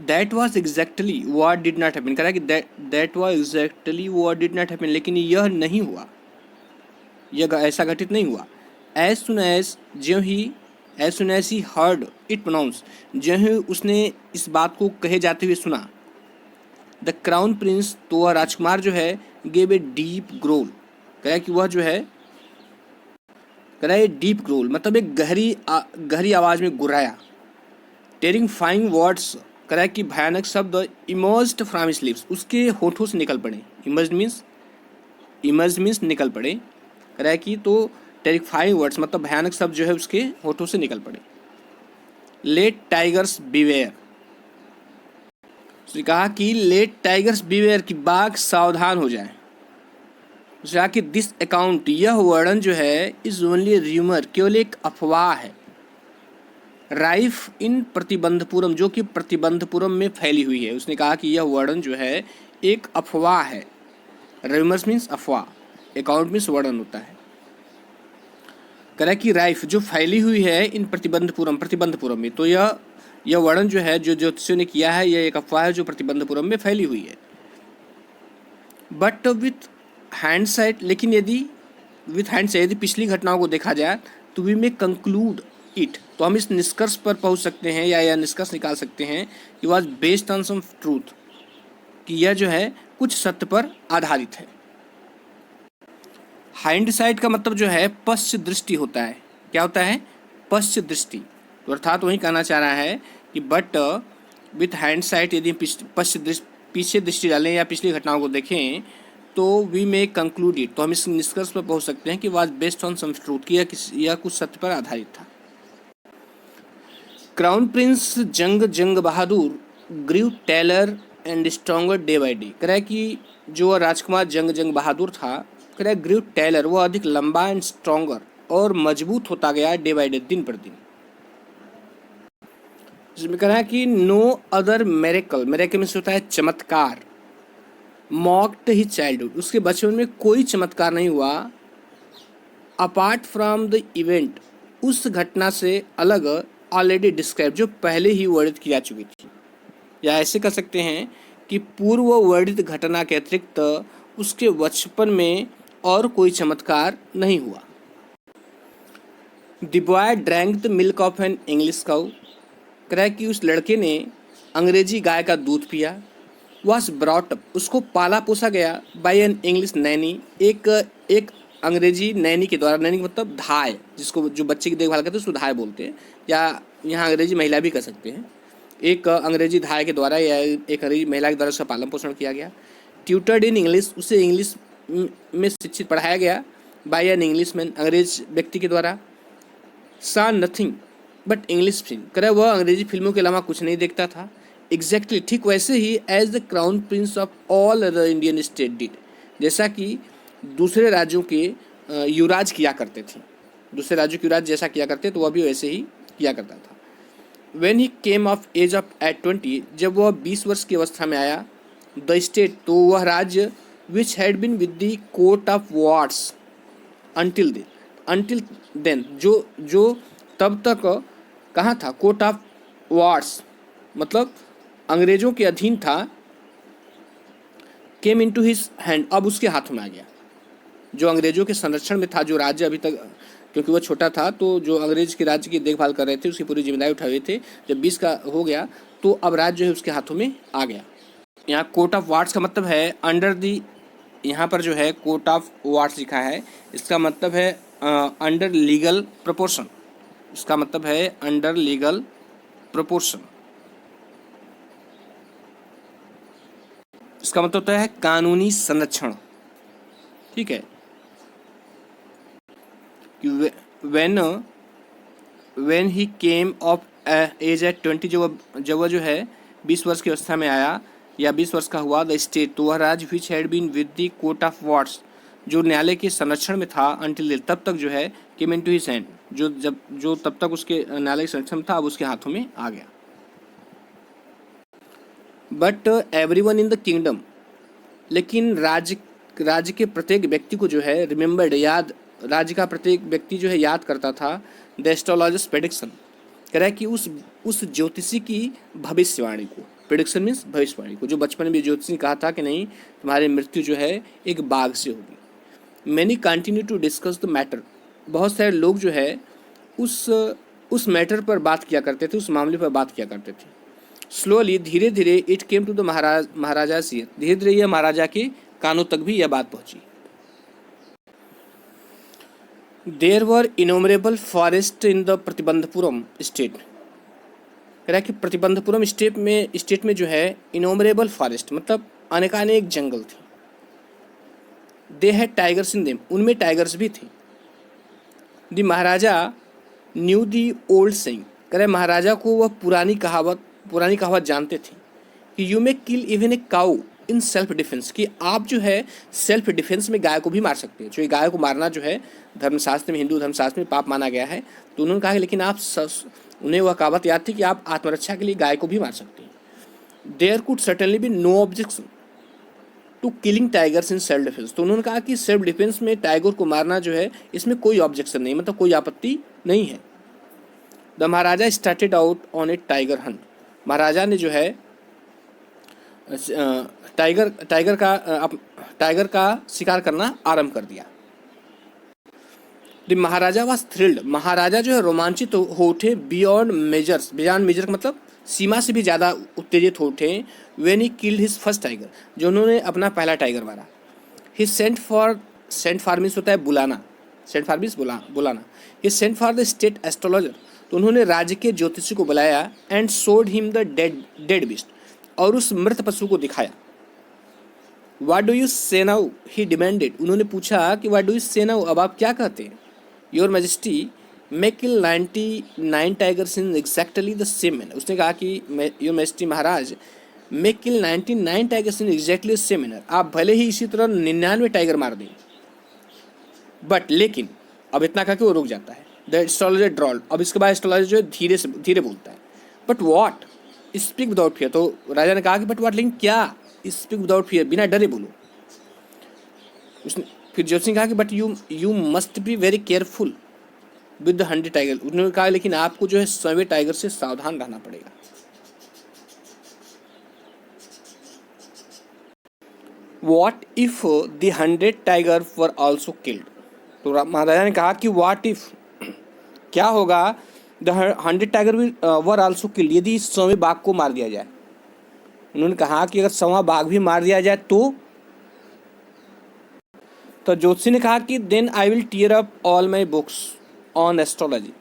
That was exactly what did not happen, कह रहा है कि that was exactly what did not happen, लेकिन यह नहीं हुआ, यह ऐसा घटित नहीं हुआ। As soon as he heard it pronounce, जो ही उसने इस बात को कहे जाते हुए सुना, द क्राउन प्रिंस, तो वह राजकुमार जो है गेव ए डीप ग्रोल, कह रहा है कि वह जो है, कह रहा है डीप ग्रोल मतलब एक गहरी आवाज में गुर्राया। टेरिफाइंग वर्ड्स, कह रहा है कि भयानक शब्द इमर्ज्ड फ्रॉम हिज लिप्स, उसके होठों से निकल पड़े। इमर्ज मीन्स निकल पड़े, कह रहा है कि तो टेरिफाइंग वर्ड्स मतलब भयानक शब्द जो है उसके होठों से निकल पड़े। लेट टाइगर्स बिवेयर, उसने कहा कि लेट टाइगर्स बिवेयर, कि बाघ सावधान हो जाए। उसने कहा कि दिस अकाउंट, यह वर्णन जो है, इज ओनली र्यूमर, केवल एक अफवाह है। राइफ इन प्रतिबंधपुरम, जो कि प्रतिबंधपुरम में फैली हुई है। उसने कहा कि यह वर्णन जो है एक अफवाह है। र्यूमर्स मीन्स अफवाह, अकाउंट मीन्स वर्णन होता है। कह रहा है कि राइफ जो फैली हुई है इन प्रतिबंधपुरम में, तो यह वर्णन जो है जो ज्योतिषियों ने किया है, यह एक अफवाह है जो प्रतिबंधपुरम में फैली हुई है। बट विथ हैंडसाइट, लेकिन यदि पिछली घटनाओं को देखा जाए तो वी में कंक्लूड इट, तो हम इस निष्कर्ष पर पहुंच सकते हैं या यह निष्कर्ष निकाल सकते हैं कि was based on some truth, कि यह जो है कुछ सत्य पर आधारित है। हाइंड साइड का मतलब जो है पश्च दृष्टि होता है। क्या होता है? पश्च दृष्टि। तो अर्थात वही कहना चाह रहा है कि बट विथ हाइंड साइड यदि पीछे दृष्टि डालें या पिछली घटनाओं को देखें तो वी मे कंक्लूड इट, तो हम इस निष्कर्ष पर पहुंच सकते हैं कि was based on some truth, कि यह कुछ सत्य पर आधारित था। Crown prince Jung Bahadur grew taller and stronger day by day. कह रहा है कि जो राजकुमार जंग बहादुर था, कह रहा है ग्रीव टेलर, वो अधिक लंबा एंड स्ट्रॉन्गर और मजबूत होता गया डे बाई डे, दिन पर दिन। जिसमें कह रहा है कि नो अदर मेरेकल में होता है चमत्कार, मॉक्ड ही चाइल्डहुड, उसके बचपन में कोई चमत्कार नहीं हुआ, अपार्ट फ्रॉम द इवेंट, उस घटना से अलग, ऑलरेडी डिस्क्राइब, जो पहले ही वर्णित की जा चुकी थी। या ऐसे कह सकते हैं कि पूर्व वर्णित घटना के अतिरिक्त उसके बचपन में और कोई चमत्कार नहीं हुआ। The boy drank the milk of an English cow, कह रहा है कि उस लड़के ने अंग्रेजी गाय का दूध पिया। वॉज ब्रॉट अप, उसको पाला पोसा गया बाय एन इंग्लिश नैनी, एक अंग्रेजी नैनी के द्वारा। नैनी मतलब धाय, जिसको जो बच्चे की देखभाल करते हैं उसको धाय बोलते हैं, या यहाँ अंग्रेजी महिला भी कह सकते हैं। एक अंग्रेजी धाय के द्वारा या एक अंग्रेजी महिला के द्वारा उसका पालन पोषण किया गया। ट्यूटर्ड इन इंग्लिश, उसे इंग्लिश में शिक्षित पढ़ाया गया बाय एन इंग्लिश मैन, अंग्रेज व्यक्ति के द्वारा। सा नथिंग बट इंग्लिश फिल्म, कह रहा है वह अंग्रेजी फिल्मों के अलावा कुछ नहीं देखता था। एग्जैक्टली, ठीक वैसे ही as the crown prince of all other Indian state did, जैसा कि दूसरे राज्यों के युवराज किया करते थे। दूसरे राज्यों के युवराज जैसा किया करते तो वह भी वैसे ही किया करता था। When he came of age of at 20, जब वह 20 वर्ष की अवस्था में आया, द स्टेट, तो वह राज्य, which had been with the court of wards until then, जो तब तक कहाँ था? कोर्ट ऑफ वार्स मतलब अंग्रेजों के अधीन था। केम इनटू हिज हैंड, अब उसके हाथों में आ गया। जो अंग्रेजों के संरक्षण में था, जो राज्य अभी तक, क्योंकि वह छोटा था तो जो अंग्रेज के राज्य की देखभाल कर रहे थे उसकी पूरी जिम्मेदारी उठाए हुए थे। जब 20 का हो गया तो अब राज्य जो है उसके हाथों में आ गया। यहाँ कोर्ट ऑफ वार्स का मतलब है अंडर दी, यहाँ पर जो है कोर्ट ऑफ वार्स लिखा है, इसका मतलब है अंडर लीगल प्रोपोर्शन, इसका मतलब है अंडर लीगल प्रोपोर्शन, इसका मतलब होता है कानूनी संरक्षण। ठीक है, when he came of age at 20, जब वह जो है 20 वर्ष की अवस्था में आया या 20 वर्ष का हुआ, द स्टेट, तो वह राज्य which had been with the court of wards, जो न्यायालय के संरक्षण में था, अंटिल तब तक जो है, केम इनटू हिज हैंड, जो तब तक उसके न्यायालय के संरक्षण में था, अब उसके हाथों में आ गया। But everyone in the kingdom, लेकिन राज्य के प्रत्येक व्यक्ति को जो है, रिमेंबर्ड, याद, राज्य का प्रत्येक व्यक्ति जो है याद करता था द एस्ट्रोलॉजर्स प्रेडिक्शन, कह रहा है कि उस ज्योतिषी की भविष्यवाणी को, प्रेडिक्शन मीन्स भविष्यवाणी को, जो बचपन में ज्योतिषी ने कहा था कि नहीं तुम्हारी मृत्यु जो है एक बाघ से होगी। Many continue to discuss the matter, बहुत सारे लोग जो है उस मैटर पर बात किया करते थे, उस मामले पर बात किया करते थे। स्लोली, धीरे धीरे, इट केम टू द महाराजा सी, धीरे धीरे यह महाराजा के कानों तक भी यह बात पहुंची। There were innumerable forest in the Pratibandhapuram state, कह रहा है कि प्रतिबंधपुरम स्टेट में जो है इनोमरेबल फॉरेस्ट मतलब अनेकानेक जंगल थे। They had tigers in them, उनमें टाइगर्स भी थे। The Maharaja new the old saying, कह रहे महाराजा को वह पुरानी कहावत जानते थे कि you may kill even a cow in self defence, कि आप जो है सेल्फ डिफेंस में गाय को भी मार सकते हैं। जो ये गाय को मारना जो है धर्मशास्त्र में, हिंदू धर्मशास्त्र में पाप माना गया है, तो उन्होंने कहा कि लेकिन उन्हें वह कहावत याद थी कि आप आत्मरक्षा के लिए गाय को भी मार सकते हैं। There could certainly be no objection to killing tigers in self defence, तो उन्होंने कहा कि सेल्फ डिफेंस में टाइगर को मारना जो है इसमें कोई ऑब्जेक्शन नहीं, मतलब कोई आपत्ति नहीं है। The Maharaja started out on a tiger hunt, Maharaja ने जो है टाइगर का शिकार करना आरंभ कर दिया। द महाराजा वाज थ्रिल्ड, महाराजा जो है रोमांचित हो उठे, बियॉन्ड मेजर मतलब सीमा से भी ज़्यादा उत्तेजित हो उठे। When he killed his first tiger, जो उन्होंने अपना पहला टाइगर मारा। He sent for sent for means होता है बुलाना, सेंट फॉर मीन्स बुलाना। ये sent for the state astrologer, तो उन्होंने राज्य के ज्योतिषी को बुलाया। And showed him the dead beast, और उस मृत पशु को दिखाया। What do you say now, he demanded, उन्होंने पूछा कि what do you say now, अब आप क्या कहते हैं। Your majesty may kill 99 tigers in exactly the same manner, उसने कहा कि your majesty Maharaj may kill 99 tigers in exactly the same manner, आप भले ही इसी तरह 99 टाइगर मार दें, बट लेकिन, अब इतना कहा कि वो रुक जाता है। द एस्ट्रोलॉजर ड्रॉल्ड, अब इसके बाद एस्ट्रोलॉजर जो है धीरे बोलता है। But what, speak without fear, तो राजा ने कहा कि बट वॉट, लेकिन क्या, स्पीक विदाउट फियर, बिना डरे बोलो। उसने फिर ज्योतिषी ने कहा कि but you must be very careful with the 100 tiger, उन्होंने कहा लेकिन आपको जो है 100 टाइगर से सावधान रहना पड़ेगा। What if the 100 tiger were also killed, तो महाराजा ने कहा कि व्हाट इफ, क्या होगा, the 100 tiger were also killed, यदि 100वें बाघ को मार दिया जाए। उन्होंने कहा कि अगर 100वां बाघ भी मार दिया जाए तो ज्योतिषी ने कहा कि then I will tear up all my books on astrology,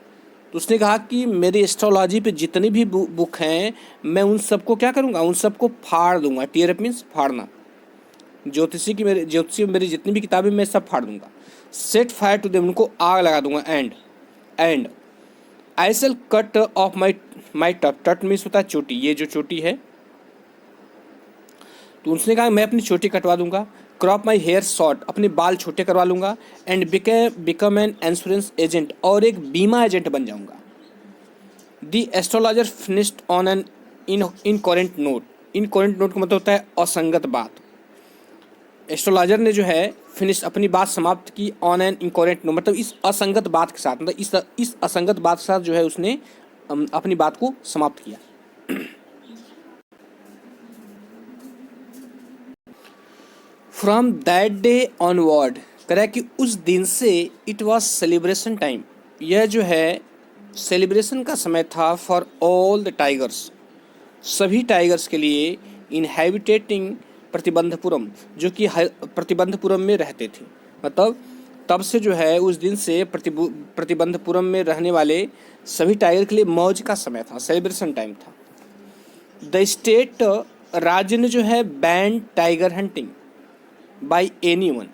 तो उसने कहा कि मेरी एस्ट्रोलॉजी पे जितनी भी बुक हैं मैं उन सबको क्या करूँगा, उन सबको फाड़ दूंगा। टीयर अप मीन्स फाड़ना। ज्योतिषी मेरी जितनी भी किताबें मैं सब फाड़ दूंगा। सेट फायर टू देम, उनको आग लगा दूंगा। And I shall cut of my टट मीन्स होता है चोटी, ये जो चोटी है, तो उसने कहा मैं अपनी चोटी कटवा दूंगा। क्रॉप माई हेयर शॉर्ट, अपने बाल छोटे करवा लूंगा। And become an insurance agent, और एक बीमा एजेंट बन जाऊंगा। The astrologer finished on an incoherent note, incoherent note का मतलब होता है असंगत बात। एस्ट्रोलॉजर ने जो है फिनिश अपनी बात समाप्त की ऑन एन इनकोरेंट नोट, मतलब इस असंगत बात के साथ, मतलब इस असंगत बात के साथ जो है उसने अपनी बात को समाप्त किया। फ्रॉम दैट डे ऑनवर्ड, कह कि उस दिन से इट वॉज सेलिब्रेशन टाइम, यह जो है सेलिब्रेशन का समय था फॉर ऑल द टाइगर्स, सभी टाइगर्स के लिए। इनहैबिटेटिंग प्रतिबंधपुरम, जो कि प्रतिबंधपुरम में रहते थे, मतलब तब से जो है उस दिन से प्रतिबंधपुरम में रहने वाले सभी टाइगर के लिए मौज का समय था, सेलिब्रेशन टाइम था। द स्टेट, राज्य ने जो है ban tiger hunting bye anyone,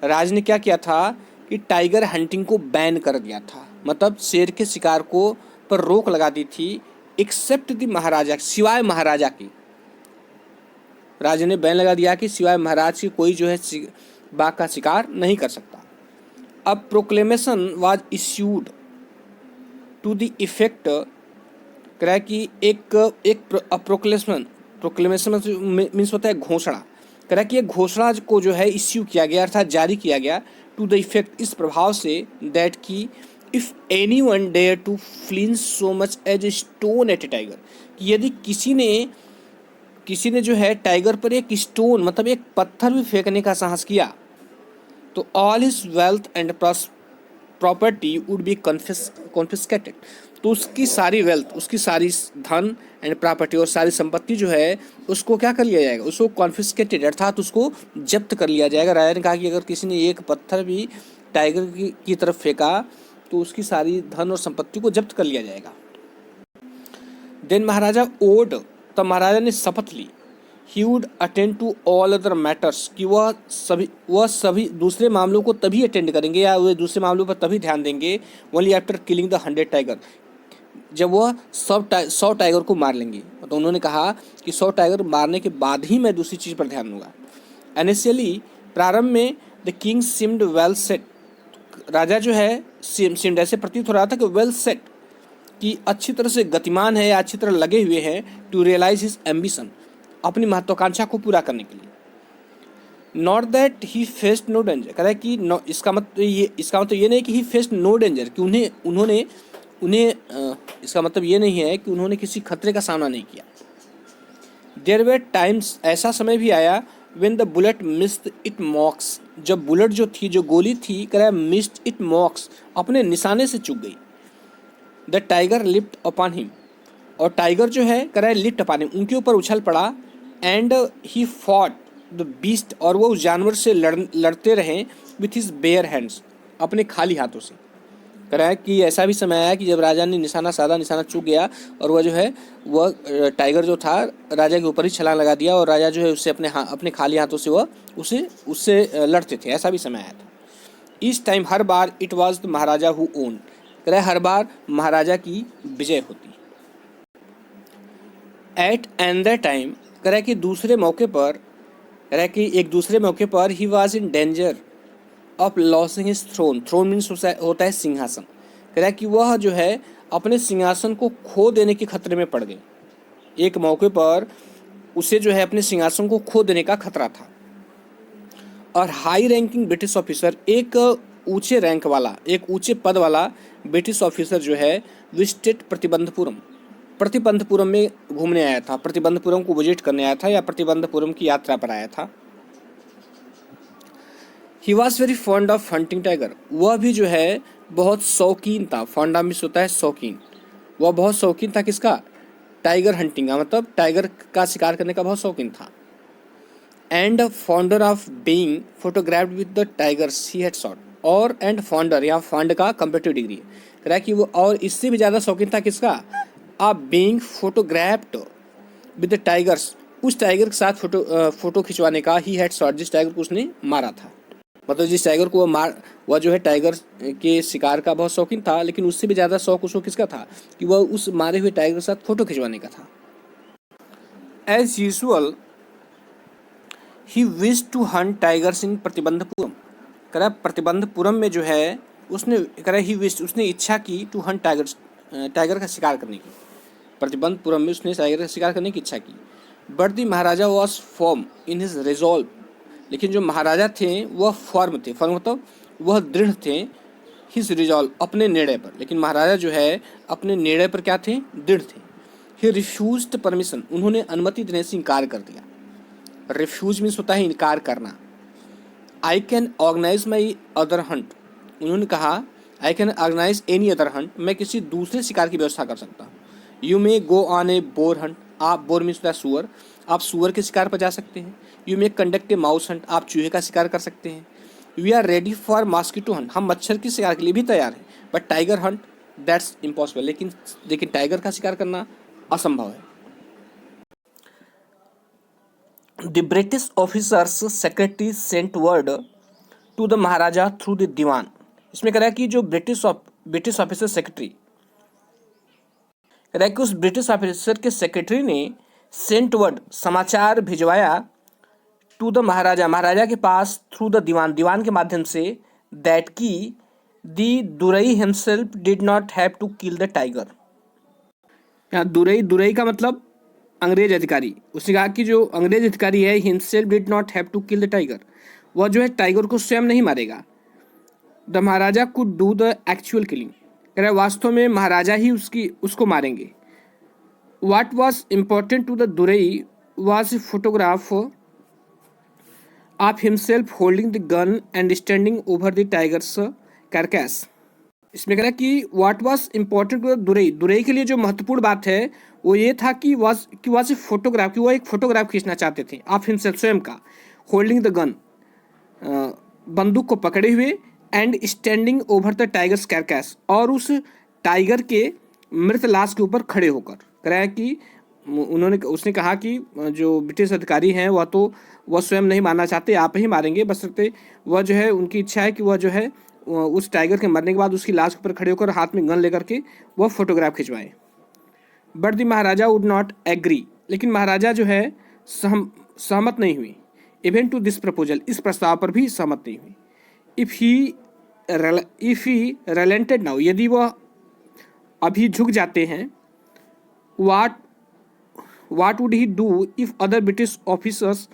राज्य ने क्या किया था कि टाइगर हंटिंग को बैन कर दिया था, मतलब शेर के शिकार को पर रोक लगा दी थी। एक्सेप्ट द महाराजा, सिवाय महाराजा की, राज्य ने बैन लगा दिया कि सिवाय महाराज की कोई जो है बाघ का शिकार नहीं कर सकता। अब proclamation was issued to the effect, कह कि एक प्रोक्लेमेशन मीन्स होता है घोषणा, कह कि एक घोषणा को जो है इश्यू किया गया अर्थात जारी किया गया, टू द इफेक्ट, इस प्रभाव से, दैट की if any one dare to flinch so much as a stone at a tiger, यदि किसी ने जो है टाइगर पर एक स्टोन मतलब एक पत्थर भी फेंकने का साहस किया तो all his wealth and property would be confiscated, तो उसकी सारी वेल्थ, उसकी सारी धन एंड प्रॉपर्टी और सारी संपत्ति जो है उसको क्या कर लिया जाएगा, उसको कॉन्फिस्केटेड अर्थात उसको जब्त कर लिया जाएगा। राजा ने कहा कि अगर किसी ने एक पत्थर भी टाइगर की तरफ फेंका तो उसकी सारी धन और संपत्ति को जब्त कर लिया जाएगा। देन महाराजा ओड, तब महाराजा ने शपथ ली, he would attend to all other matters, कि वह सभी दूसरे मामलों को तभी अटेंड करेंगे या वह दूसरे मामलों पर तभी ध्यान देंगे, only after killing the 100 tiger, जब वह 100 टाइगर को मार लेंगे। तो उन्होंने कहा कि 100 टाइगर मारने के बाद ही मैं दूसरी चीज़ पर ध्यान दूंगा। इनिशियली, प्रारंभ में, the king seemed well set, राजा जो है सिम्ड ऐसे प्रतीत हो रहा था कि वेल सेट, कि अच्छी तरह से गतिमान है या अच्छी तरह लगे हुए हैं, टू रियलाइज हिज एम्बिशन, अपनी महत्वाकांक्षा को पूरा करने के लिए। Not that he faced no danger, कह रहा है कि इसका मतलब ये नहीं कि ही फेस्ड नो डेंजर, कि उन्हें इसका मतलब ये नहीं है कि उन्होंने किसी खतरे का सामना नहीं किया। देयर वर टाइम्स, ऐसा समय भी आया, when the bullet missed it मॉक्स, जब बुलेट जो थी, जो गोली थी, कह रहा है मिस्ड इट मॉक्स, अपने निशाने से चूक गई। The tiger lift upon him, और टाइगर जो है कह रहा है लिफ्ट अपॉन हिम, उनके ऊपर उछल पड़ा। And he fought the beast, और वो उस जानवर से लड़ते रहें विथ हिज बेयर हैंड्स, अपने खाली हाथों से। कह रहा है कि ऐसा भी समय आया कि जब राजा ने निशाना साधा, निशाना चूक गया और वह जो है वह टाइगर जो था राजा के ऊपर ही छलांग लगा दिया और राजा जो है उससे अपने खाली हाथों से वह उससे लड़ते थे। ऐसा भी समय आया था। इस टाइम, हर बार, it was the Maharaja who own, कह रहा है हर बार महाराजा की विजय होती। एट एंडर टाइम, कह रहा है कि दूसरे मौके पर, कह रहा है कि एक दूसरे मौके पर he was in danger of losing his throne. Throne means होता है सिंहासन। कह रहा है कि वह जो है अपने सिंहासन को खो देने के खतरे में पड़ गए। एक मौके पर उसे जो है अपने सिंहासन को खो देने का खतरा था। और हाई रैंकिंग ब्रिटिश ऑफिसर, एक ऊंचे रैंक वाला, एक ऊंचे पद वाला ब्रिटिश ऑफिसर जो है विजिटेड प्रतिबंधपुरम, प्रतिबंधपुरम में घूमने आया था, प्रतिबंधपुरम को विजिट करने आया था या प्रतिबंधपुरम की यात्रा पर आया था। He was very fond of hunting tiger, वह भी जो है बहुत शौकीन था। फॉन्ड ऑफ मीन्स होता है शौकीन। वह बहुत शौकीन था किसका? टाइगर हंटिंग का, मतलब टाइगर का शिकार करने का बहुत शौकीन था। And fonder of being photographed with the tigers he had shot, और एंड फॉन्डर या फॉन्ड का कंपेटिव डिग्री कह रहा है कि वो और इससे भी ज़्यादा शौकीन था किसका? आप being photographed with the tigers, उस टाइगर के साथ फोटो खिंचवाने का। ही हैड शॉट, जिस टाइगर को उसने मारा था, मतलब जिस टाइगर को वह जो है टाइगर के शिकार का बहुत शौकीन था, लेकिन उससे भी ज़्यादा शौक उसको किसका था? कि वह उस मारे हुए टाइगर के साथ फोटो खिंचवाने का था। As usual he wish to hunt tigers in Pratibandhapuram, कह रहा प्रतिबंधपुरम में जो है उसने, कह रहा ही विश, उसने इच्छा की टू हंट टाइगर्स, टाइगर का शिकार करने की। प्रतिबंधपुरम में उसने टाइगर का शिकार करने की इच्छा की। But the Maharaja was form in his resolve, लेकिन जो महाराजा थे वह फॉर्म थे, फॉर्म मतलब वह दृढ़ थे, हिज रिजॉल्व, अपने निर्णय पर। लेकिन महाराजा जो है अपने निर्णय पर क्या थे? दृढ़ थे। ही रिफ्यूज्ड परमिशन, उन्होंने अनुमति देने से इनकार कर दिया। रिफ्यूज मीन्स होता है इनकार करना। I can organise my other hunt, उन्होंने कहा I can organise any other hunt, मैं किसी दूसरे शिकार की व्यवस्था कर सकता हूँ। You may go on a boar hunt, आप, बोर मीन्स होता है सुअर, आप सुअर के शिकार पर जा सकते हैं। You may conduct a mouse hunt, आप चूहे का शिकार कर सकते हैं। We are ready for mosquito hunt, हम मच्छर के शिकार के लिए भी तैयार हैं। But tiger hunt that's impossible, लेकिन टाइगर का शिकार करना असंभव है। The British officer's secretary sent word to the Maharaja through the Dewan, इसमें कह रहा है कि जो ब्रिटिश ऑफिसर सेक्रेटरी, कह रहा है कि उस ब्रिटिश ऑफिसर के सेक्रेटरी ने सेंट वर्ड, समाचार भिजवाया, टू द महाराजा, महाराजा के पास, थ्रू द दीवान, दीवान के माध्यम से, दैट की the Durai himself did not have to kill the tiger. यहाँ दुरई का मतलब अंग्रेज अधिकारी। उसने कहा कि जो अंग्रेज अधिकारी है, himself did not have to kill the tiger, वह जो है टाइगर को स्वयं नहीं मारेगा। The Maharaja could do the actual killing, कह रहा है वास्तव में महाराजा ही उसको मारेंगे। What was important to the Durai was photograph of himself holding the gun and standing over the tiger's carcass. इसमें कह रहा है कि what was important to the Durai, Durai के लिए जो महत्वपूर्ण बात है वो ये था कि वॉज ए फोटोग्राफ, कि वो एक फोटोग्राफ खींचना चाहते थे ऑफ हिमसेल्फ, स्वयं का, होल्डिंग द गन, बंदूक को पकड़े हुए, and standing over the tiger's carcass, और उस टाइगर के मृत लाश के ऊपर खड़े होकर। कह रहा है कि उसने कहा कि जो ब्रिटिश अधिकारी हैं वह स्वयं नहीं मारना चाहते, आप ही मारेंगे, बशर्ते वह जो है, उनकी इच्छा है कि वह जो है उस टाइगर के मरने के बाद उसकी लाश के ऊपर खड़े होकर हाथ में गन लेकर के वह फोटोग्राफ खिंचवाएं। But the Maharaja would not agree, लेकिन महाराजा जो है सहमत नहीं हुई। इवन टू दिस प्रपोजल, इस प्रस्ताव पर भी सहमत नहीं हुई। इफ ही रेलेंटेड नाउ, यदि वह अभी झुक जाते हैं, what would he do if other British officers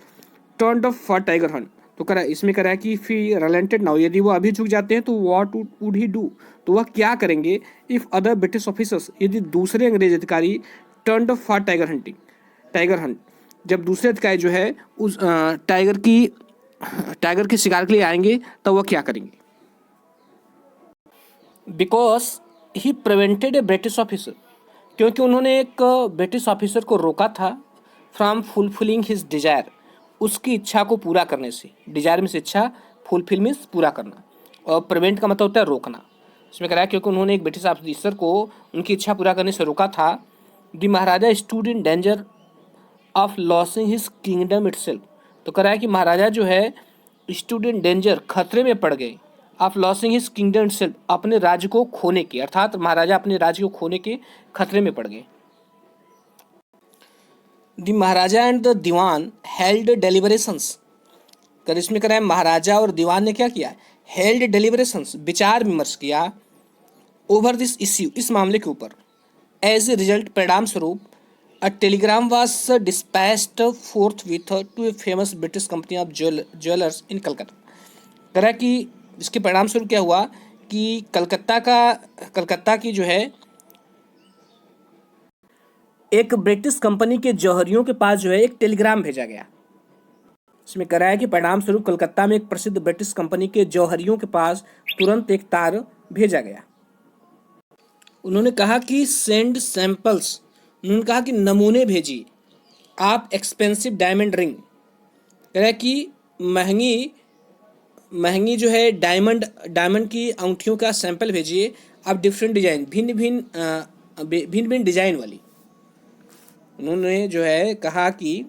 turned up for tiger Hunt. तो इसमें कह रहा है कि इफ ही रेलेंटेड नाउ, यदि वह अभी झुक जाते हैं तो व्हाट वुड ही डू, तो वह क्या करेंगे? इफ अदर ब्रिटिश ऑफिसर्स, यदि दूसरे अंग्रेज अधिकारी turned up for tiger Hunt, जब दूसरे अधिकारी जो है उस टाइगर के शिकार के लिए आएंगे तो वह क्या करेंगे? Because he prevented A British officer, क्योंकि उन्होंने एक ब्रिटिश ऑफिसर को रोका था, फ्रॉम फुलफिलिंग हिज डिजायर, उसकी इच्छा को पूरा करने से, डिजायर मीन्स इच्छा, फुलफिल मीन्स पूरा करना, और प्रिवेंट का मतलब होता है रोकना। इसमें कह रहा है क्योंकि उन्होंने एक ब्रिटिश ऑफिसर को उनकी इच्छा पूरा करने से रोका था। The Maharaja stood in danger of losing his kingdom itself. तो कह रहा है कि महाराजा जो है स्टूड इन डेंजर, खतरे में पड़ गए, of losing his kingdom itself, अपने राज्य को खोने के, अर्थात महाराजा अपने राज्य को खोने के खतरे में पड़ गए। The Maharaja and the Dewan held deliberations. कर इसमें कह रहा है महाराजा और दीवान ने क्या किया, हेल्ड डेलिबरेशंस, विचार विमर्श किया, ओवर दिस इश्यू, इस मामले के ऊपर। एज ए रिजल्ट, परिणाम स्वरूप, a telegram was dispatched forthwith to a famous British company of jewellers in Calcutta. कह रहा है कि इसके परिणाम स्वरूप क्या हुआ कि कलकत्ता की जो है एक ब्रिटिश कंपनी के जौहरियों के पास जो है एक टेलीग्राम भेजा गया। इसमें कह रहा है कि परिणाम स्वरूप कलकत्ता में एक प्रसिद्ध ब्रिटिश कंपनी के जौहरियों के पास तुरंत एक तार भेजा गया। उन्होंने कहा कि सेंड सैंपल्स, उन्होंने कहा कि नमूने भेजिए आप एक्सपेंसिव डायमंड रिंग। कह रहा है कि महंगी जो है डायमंड की अंगूठियों का सैंपल भेजिए आप, डिफरेंट डिजाइन, भिन्न भिन्न डिजाइन वाली। उन्होंने जो है कहा कि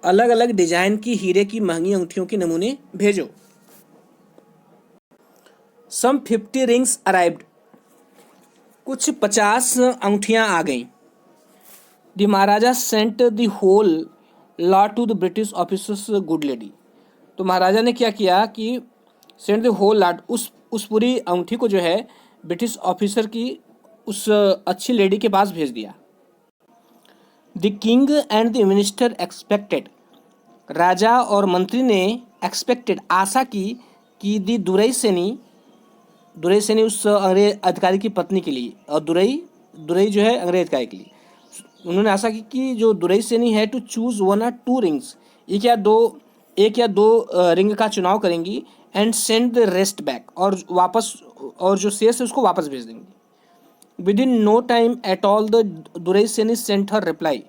अलग अलग डिजाइन की हीरे की महंगी अंगूठियों के नमूने भेजो। सम 50 रिंग्स अराइव्ड, कुछ 50 अंगूठियां आ गईं। The Maharaja sent the whole lot to the British officers good lady. तो महाराजा ने क्या किया कि सेंट द होल लॉट, उस पूरी अंगूठी को जो है ब्रिटिश ऑफिसर की उस अच्छी लेडी के पास भेज दिया। The king and the minister expected, राजा और मंत्री ने एक्सपेक्टेड, आशा की कि दी दुरई सेनी उस अंग्रेज अधिकारी की पत्नी के लिए, और दुरई जो है अंग्रेज अधिकारी के लिए, उन्होंने आशा की कि जो दुरई सेनी है टू चूज 1 or 2 रिंग्स, एक या दो रिंग का चुनाव करेंगी, and send the rest back, और जो शेष है उसको वापस भेज देंगी। Within no time at all the दुरई सेनी सेंट हर रिप्लाई।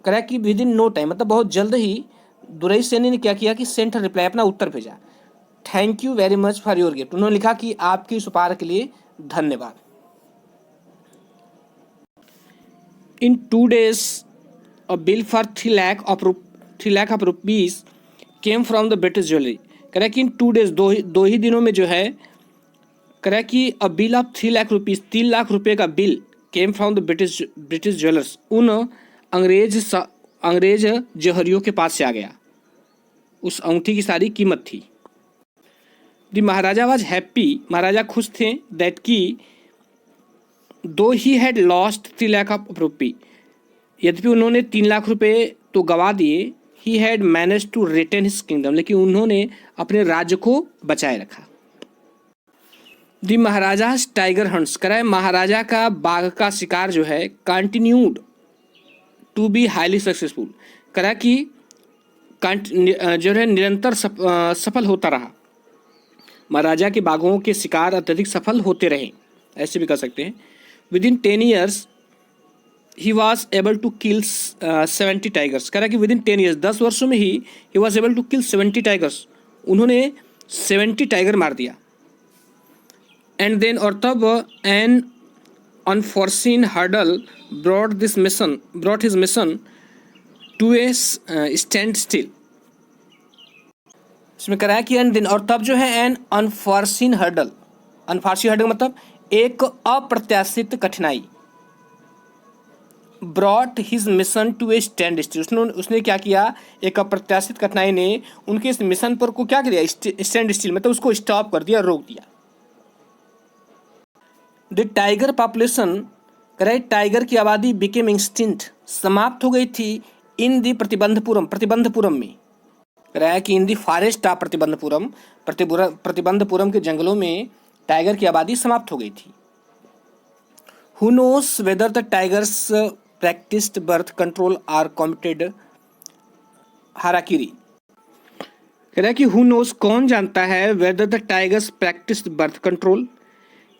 करा कि विद इन नो टाइम मतलब बहुत जल्द ही दुरई सेनी ने क्या किया कि सेंट हर रिप्लाई, अपना उत्तर भेजा। Thank you very much for your gift, उन्होंने लिखा कि आपकी इस उपहार के लिए धन्यवाद। इन 2 days a bill for 3 lakh of rupees came from the British jewelry। कह रहा है कि इन 2 days, दो ही दिनों में जो है, कह रहा है कि अ bill of 3 lakh rupees, 3 lakh रुपए का bill came from the British jewellers, उन अंग्रेज जौहरियों के पास से आ गया। उस अंगूठी की सारी कीमत थी। The Maharaja was happy, Maharaja खुश थे, दैट की though he had lost 3 lakh of rupee, यद्यपि उन्होंने 3 लाख रुपए तो गवा दिए, he had manage to retain his kingdom, लेकिन उन्होंने अपने राज्य को बचाए रखा। द महाराजा टाइगर हंट्स, कह रहा है महाराजा का बाघ का शिकार जो है continued to be highly successful, कह रहा है कि जो है निरंतर सफल होता रहा। महाराजा के बाघों के शिकार अत्यधिक सफल होते रहे, ऐसे भी कह सकते हैं। Within 10 years he was able to kill 70 tigers, कह रहा है कि विद इन 10 years 10 वर्षों में he was able to kill 70 tigers, उन्होंने 70 टाइगर मार दिया। एंड देन, और तब an unforeseen hurdle brought his mission to a standstill. इसमें कह रहा है कि एंड देन, और तब जो है एन अनफॉर्सीन हर्डल मतलब एक अप्रत्याशित कठिनाई, brought his mission to a standstill, उसने क्या किया, एक अप्रत्याशित कठिनाई ने उनके इस मिशन पर को क्या किया, स्टैंड स्टिल मतलब उसको स्टॉप कर दिया, रोक दिया। द टाइगर पॉपुलेशन, कह रहा है टाइगर की आबादी बिकेम एक्सटिंक्ट, समाप्त हो गई थी, इन दी प्रतिबंधपुरम में, कह रहा है कि इन दी फॉरेस्ट ऑफ प्रतिबंधपुरम के जंगलों में टाइगर की आबादी समाप्त हो गई थी। Who knows whether the tigers practised birth control or committed harakiri, कह रहा है कि हु नोस, कौन जानता है, whether the tigers practised birth control,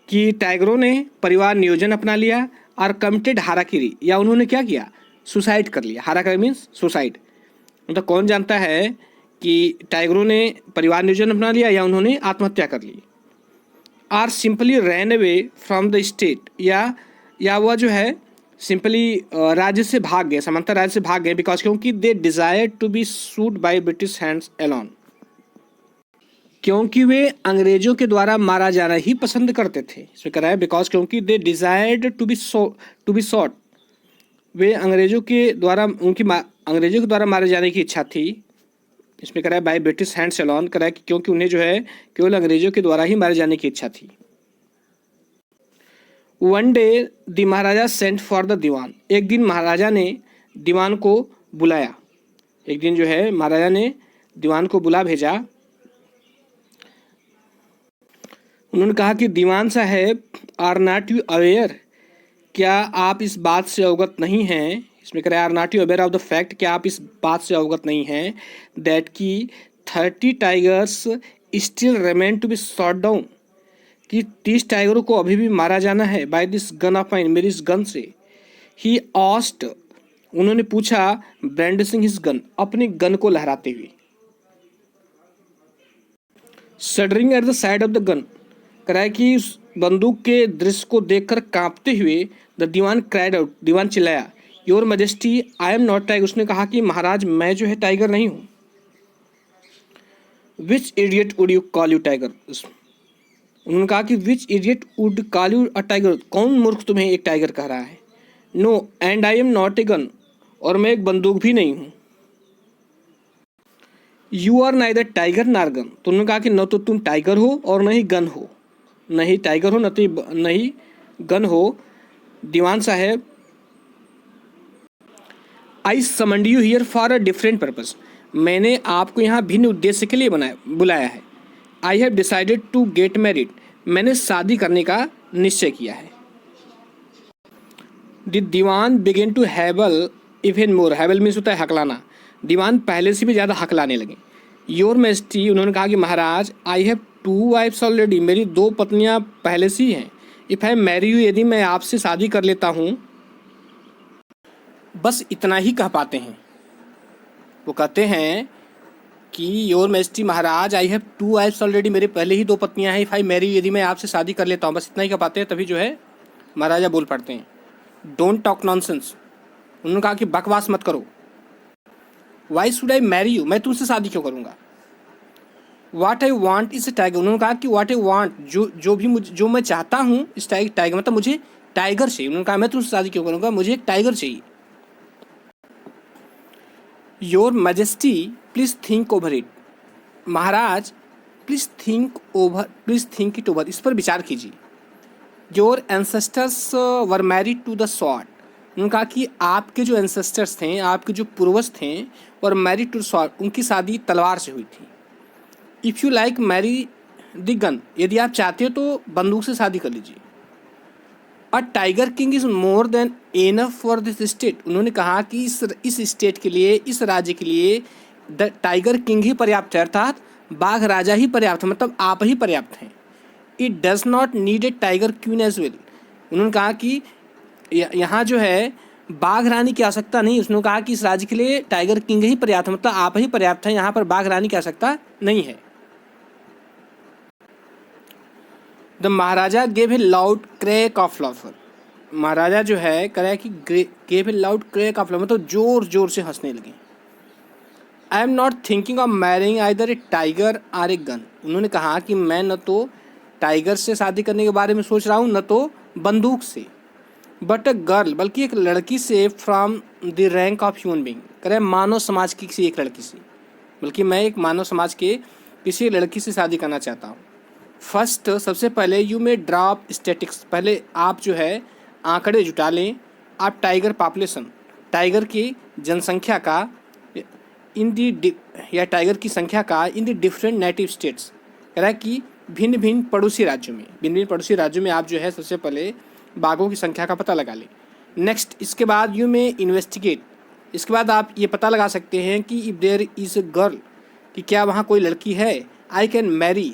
कि टाइगरों ने परिवार नियोजन अपना लिया, और कमिटेड हाराकिरी, या उन्होंने क्या किया, सुसाइड कर लिया। हाराकारी मीन्स सुसाइड। मतलब कौन जानता है कि टाइगरों ने परिवार नियोजन अपना लिया या उन्होंने आत्महत्या कर ली। Or simply ran away from the state, या वह जो है सिंपली राज्य से भाग गए, समांतर राज्य से भाग गए, बिकॉज क्योंकि they desire to be shoot by British hands alone, क्योंकि वे अंग्रेजों के द्वारा मारा जाना ही पसंद करते थे। इसमें कह रहा है बिकॉज क्योंकि दे डिजायर्ड टू बी शॉट, वे अंग्रेजों के द्वारा मारे जाने की इच्छा थी। इसमें कह रहा है बाय ब्रिटिश हैंड्स अलोन, कह रहा है कि क्योंकि उन्हें जो है केवल अंग्रेजों के द्वारा ही मारे जाने की इच्छा थी। One day the Maharaja sent for the Dewan, एक दिन महाराजा ने दीवान को बुलाया। एक दिन जो है महाराजा ने दीवान को बुला भेजा। उन्होंने कहा कि दीवान साहब, आर नॉट यू अवेयर, क्या आप इस बात से अवगत नहीं हैं। इसमें कह रहा है are not you aware of the fact, क्या आप इस बात से अवगत नहीं हैं दैट की 30 tigers still remain to be shot down, कि 30 टाइगरों को अभी भी मारा जाना है by this gun of mine, मेरी इस गन से। ही आस्क्ड, उन्होंने पूछा, ब्रांडिशिंग हिज गन, अपनी गन को लहराते हुए। Shuddering at the sight of the gun, कह रहा है कि उस बंदूक के दृश्य को देखकर कांपते हुए द दीवान क्राइड आउट, दीवान चिल्लाया, your majesty I am not tiger, उसने कहा कि महाराज मैं जो है टाइगर नहीं हूँ। Which idiot would you call you tiger, उन्होंने कहा कि which idiot would call you a tiger, कौन मूर्ख तुम्हें एक टाइगर कह रहा है। No and I am not a gun, और मैं एक बंदूक भी नहीं हूँ। You are neither tiger nor gun, तो उन्होंने कहा कि न तो तुम टाइगर हो और न ही गन हो, नहीं टाइगर हो न ही गन हो। Dewan sahib, I summoned you here for a different purpose, मैंने आपको यहाँ भिन्न उद्देश्य के लिए बुलाया है। I have decided to get married, मैंने शादी करने का निश्चय किया है। The Dewan began to hobble even more, hobble means होता है हकलाना, दीवान पहले से भी ज़्यादा हकलाने लगे। योर मैजेस्टी, उन्होंने कहा कि महाराज, आई हैव 2 वाइफ्स ऑलरेडी, मेरी 2 पत्नियां पहले से ही हैं। इफ़ आई मैरी यू, यदि मैं आपसे शादी कर लेता हूँ। बस इतना ही कह पाते हैं। वो कहते हैं कि your majesty Maharaj, I have 2 wives already, मेरे पहले ही 2 पत्नियां हैं। इफ़ आई मैरी यू, यदि मैं आपसे शादी कर लेता हूँ। बस इतना ही कह पाते हैं, तभी जो है महाराजा बोल पड़ते हैं, डोंट टॉक नॉनसेंस, उन्होंने कहा कि बकवास मत करो। Why should I marry you, मैं तुमसे शादी क्यों करूँगा। What I want is a tiger, उन्होंने कहा कि वाट आई वॉन्ट, जो मैं चाहता हूँ इस टाइगर, मतलब मुझे टाइगर चाहिए। उन्होंने कहा मैं तुमसे शादी क्यों करूँगा, मुझे एक टाइगर चाहिए। Your majesty please think over it, Maharaj please think it over, इस पर विचार कीजिए। Your ancestors were married to the sword, उन्होंने कहा कि आपके जो एंसेस्टर्स थे, आपके जो पूर्वज थे, वर मैरिड टू स्वॉर्ड, उनकी शादी तलवार से हुई थी। If you like marry the gun, यदि आप चाहते हो तो बंदूक से शादी कर लीजिए। A tiger king is more than enough for this state, उन्होंने कहा कि इस स्टेट के लिए, इस राज्य के लिए द टाइगर किंग ही पर्याप्त है, अर्थात बाघ राजा ही पर्याप्त है, मतलब आप ही पर्याप्त हैं। It does not need a tiger queen as well, उन्होंने कहा कि यहाँ जो है बाघ रानी की आवश्यकता नहीं। उसने कहा कि इस राज्य के लिए टाइगर किंग ही पर्याप्त है, मतलब आप ही पर्याप्त हैं, यहाँ पर बाघ रानी की आवश्यकता नहीं है। The Maharaja gave a loud crack of laughter, महाराजा जो है कह रहा है कि gave a loud crack of laughter, मतलब जोर जोर से हंसने लगे। I am not thinking of marrying either a tiger or a gun, उन्होंने कहा कि मैं न तो टाइगर से शादी करने के बारे में सोच रहा हूँ, न तो बंदूक से, बट अ गर्ल, बल्कि एक लड़की से, from the rank of human being, कह रहे मानव समाज की किसी एक लड़की से, बल्कि मैं एक मानव समाज के किसी लड़की से शादी करना चाहता हूँ। फर्स्ट, सबसे पहले यू मे ड्रॉप स्टैटिक्स, पहले आप जो है आंकड़े जुटा लें, आप टाइगर पॉपुलेशन, टाइगर की जनसंख्या का या टाइगर की संख्या का in the different native states, कह रहा है कि भिन्न भिन्न पड़ोसी राज्यों में आप जो है सबसे पहले बाघों की संख्या का पता लगा लें। नेक्स्ट, इसके बाद यू में इन्वेस्टिगेट, इसके बाद आप ये पता लगा सकते हैं कि if there is a girl, कि क्या वहाँ कोई लड़की है, आई कैन मैरी,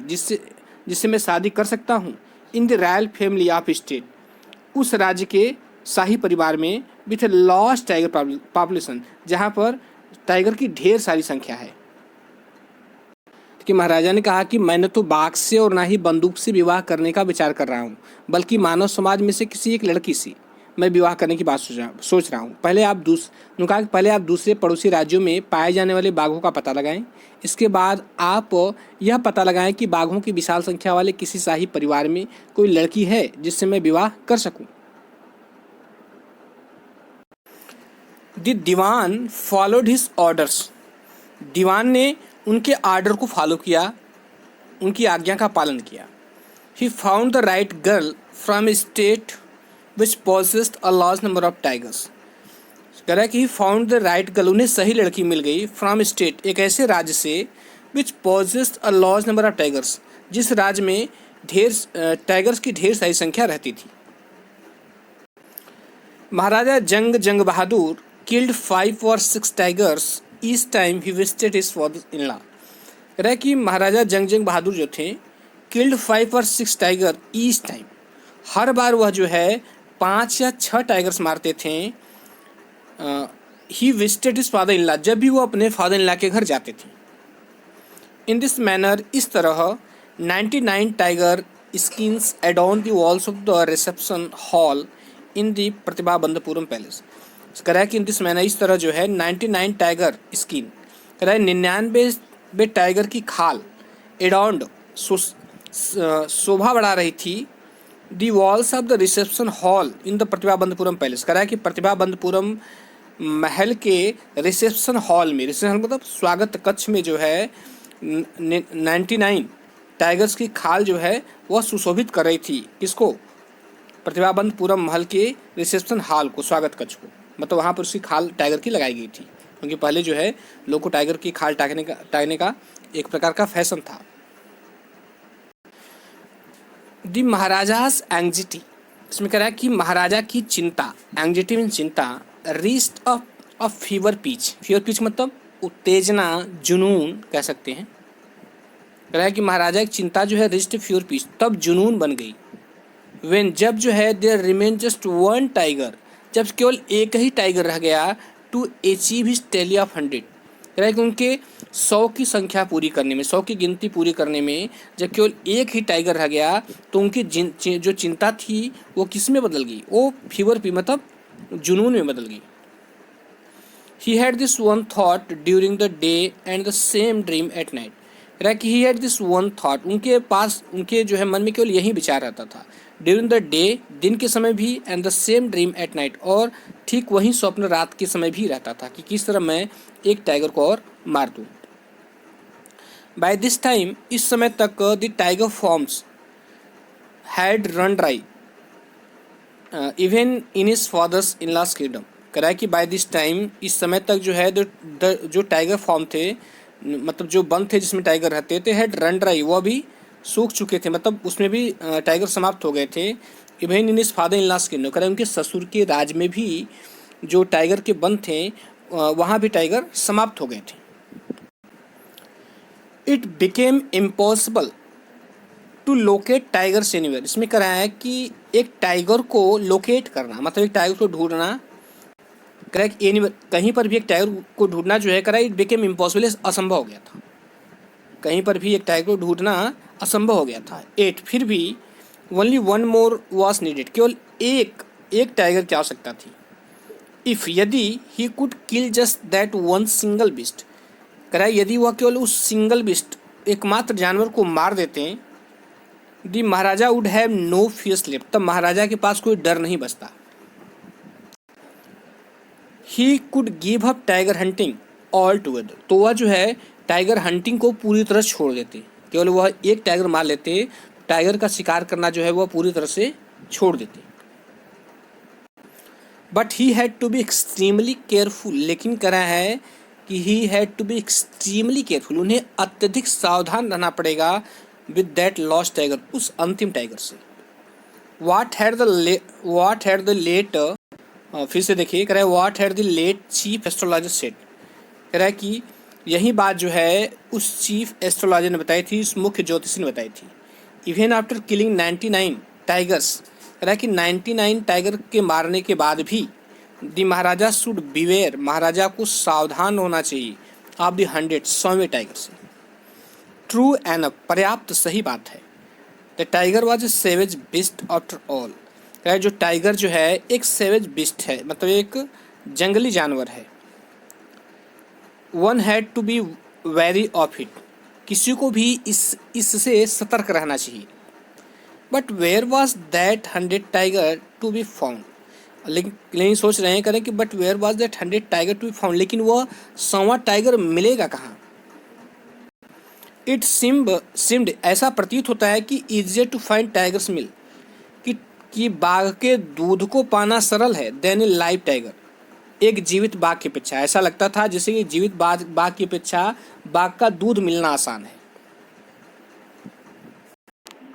जिससे मैं शादी कर सकता हूँ, in the royal family of state, उस राज्य के शाही परिवार में विथ लॉस्ट टाइगर पॉपुलेशन, जहाँ पर टाइगर की ढेर सारी संख्या है। कि महाराजा ने कहा कि मैंने तो बाघ से और ना ही बंदूक से विवाह करने का विचार कर रहा हूँ, बल्कि मानव समाज में से किसी एक लड़की से मैं विवाह करने की बात सोच रहा हूँ। उन्होंने कहा कि पहले आप दूसरे पड़ोसी राज्यों में पाए जाने वाले बाघों का पता लगाएं, इसके बाद आप यह पता लगाएं कि बाघों की विशाल संख्या वाले किसी शाही परिवार में कोई लड़की है जिससे मैं विवाह कर सकूं। The Dewan followed his orders, Dewan ने उनके आर्डर को फॉलो किया, उनकी आज्ञा का पालन किया। He found the right girl from a state which possessed a large number of tigers. कह रहा है कि he found the right girl, उन्हें सही लड़की मिल गई, फ्रॉम स्टेट, एक ऐसे राज्य से, which possessed a large number of tigers, जिस राज्य में टाइगर्स की ढेर सारी संख्या रहती थी। Maharaja Jung Bahadur killed 5 or 6 tigers each time he visited his father in law. कह रहा है कि महाराजा जंग बहादुर जो थे, killed 5 or 6 tiger each time, हर बार वह जो है 5 या 6 टाइगर्स मारते थे। He visited his father in law, जब भी वो अपने फादर इन लॉ के घर जाते थे। इन दिस मैनर, इस तरह 99 tiger skins adorn the walls of the reception hall in the Pratibhabandhapuram palace. कह रहा है कि इन दिस मैनर, इस तरह जो है 99 टाइगर स्किन, कह रहा है 99 टाइगर की खाल एडॉर्न्ड, शोभा बढ़ा रही थी, the walls of the reception hall in the Pratibhabandhapuram palace. कह रहा है कि प्रतिभाबंधपुरम महल के रिसेप्शन हॉल में, रिसेप्शन मतलब स्वागत कक्ष में जो है 99 टाइगर्स की खाल जो है वह सुशोभित कर रही थी। किसको? प्रतिभाबंधपुरम महल के रिसेप्शन हॉल को, स्वागत कक्ष को, मतलब वहाँ पर उसकी खाल टाइगर की लगाई गई थी, क्योंकि पहले जो है लोग को टाइगर की खाल टांगने का एक प्रकार का फैशन था। दी महाराजास एंग्जाइटी, इसमें कह रहा है कि महाराजा की चिंता, एंग्जाइटी मीन चिंता, reached a fever pitch, fever pitch मतलब उत्तेजना, जुनून कह सकते हैं। कह रहा है कि महाराजा की चिंता जो है रीच्ड फीवर पिच, तब जुनून बन गई। व्हेन, जब जो है देयर रिमेन जस्ट 1 टाइगर, जब केवल एक ही टाइगर रह गया, to achieve his tally of 100, कह रहा है कि उनके 100 की संख्या पूरी करने में, 100 की गिनती पूरी करने में जब केवल एक ही टाइगर रह गया, तो उनकी जो चिंता थी वो किस में बदल गई? वो फीवर पी मतलब जुनून में बदल गई। He had this one thought during the day and the same dream at night. कह रहा है कि he had this one thought, उनके पास, उनके जो है मन में केवल यही विचार रहता था, ड्यूरिंग द डे, दिन के समय भी, and the same dream at night, और ठीक वही स्वप्न रात के समय भी रहता था कि किस तरह मैं एक टाइगर को और मार दूँ। बाय दिस टाइम, इस समय तक, the tiger farms had run dry even in his father's in law's kingdom. कह रहा है कि बाय दिस टाइम, इस समय तक जो है जो टाइगर फॉर्म थे, मतलब जो वन थे जिसमें टाइगर रहते थे, हैड रन ड्राई, वह भी सूख चुके थे, मतलब उसमें भी टाइगर समाप्त हो गए थे। Even in his father in law's kingdom, कह रहा है उनके ससुर के राज में भी जो टाइगर के वन थे वहाँ भी टाइगर समाप्त हो गए थे। It became impossible to locate tigers anywhere, इसमें कह रहा है कि एक टाइगर को लोकेट करना, मतलब एक टाइगर को ढूंढना, कह रहा है कि एनीवेयर, कहीं पर भी एक टाइगर को ढूंढना जो है, कह रहा है इट बिकेम इम्पॉसिबल, असंभव हो गया था, कहीं पर भी एक टाइगर को ढूंढना असंभव हो गया था। 8, फिर भी ओनली 1 मोर वॉज नीडेड, केवल एक टाइगर की आवश्यकता थी। इफ, यदि, he could kill just that one single beast, कह रहा है यदि वह केवल उस सिंगल बिस्ट, एकमात्र जानवर को मार देते हैं, the Maharaja would have no fears left, तब महाराजा के पास कोई डर नहीं बचता। He could give up tiger hunting altogether, तो वह जो है टाइगर हंटिंग को पूरी तरह छोड़ देते, केवल वह एक टाइगर मार लेते, टाइगर का शिकार करना जो है वह पूरी तरह से छोड़ देते। But he had to be extremely careful, लेकिन कह रहा है कि he had to be extremely careful, उन्हें अत्यधिक सावधान रहना पड़ेगा विद दैट लॉस्ट टाइगर, उस अंतिम टाइगर से। व्हाट हैड द लेट, फिर से देखिए, कह रहा है what had the late chief astrologer said, कह रहा है कि यही बात जो है उस चीफ एस्ट्रोलॉजर ने बताई थी, उस मुख्य ज्योतिषी ने बताई थी। इवन आफ्टर किलिंग 99 टाइगर्स, कह रहा है कि 99 टाइगर के मारने के बाद भी, दी महाराजा शुड बिवेयर, महाराजा को सावधान होना चाहिए। आप दी 100 100वें टाइगर से। ट्रू एनफ, पर्याप्त सही बात है। The tiger was a savage beast after all, जो टाइगर जो है एक सेवेज बिस्ट है, मतलब एक जंगली जानवर है। One had to be wary of it, किसी को भी इससे सतर्क रहना चाहिए। But where was that 100 tiger to be found, लेकिन सोच रहे हैं करें कि but where was that 100 tiger to be found, लेकिन वह 100वां टाइगर मिलेगा कहाँ। इट सिम्ड, ऐसा प्रतीत होता है कि इजियर टू फाइंड टाइगर्स मिल, कि बाघ के दूध को पाना सरल है देन ए लाइव टाइगर, एक जीवित बाघ की अपेक्षा। ऐसा लगता था जैसे कि जीवित बाघ की अपेक्षा बाघ का दूध मिलना आसान है।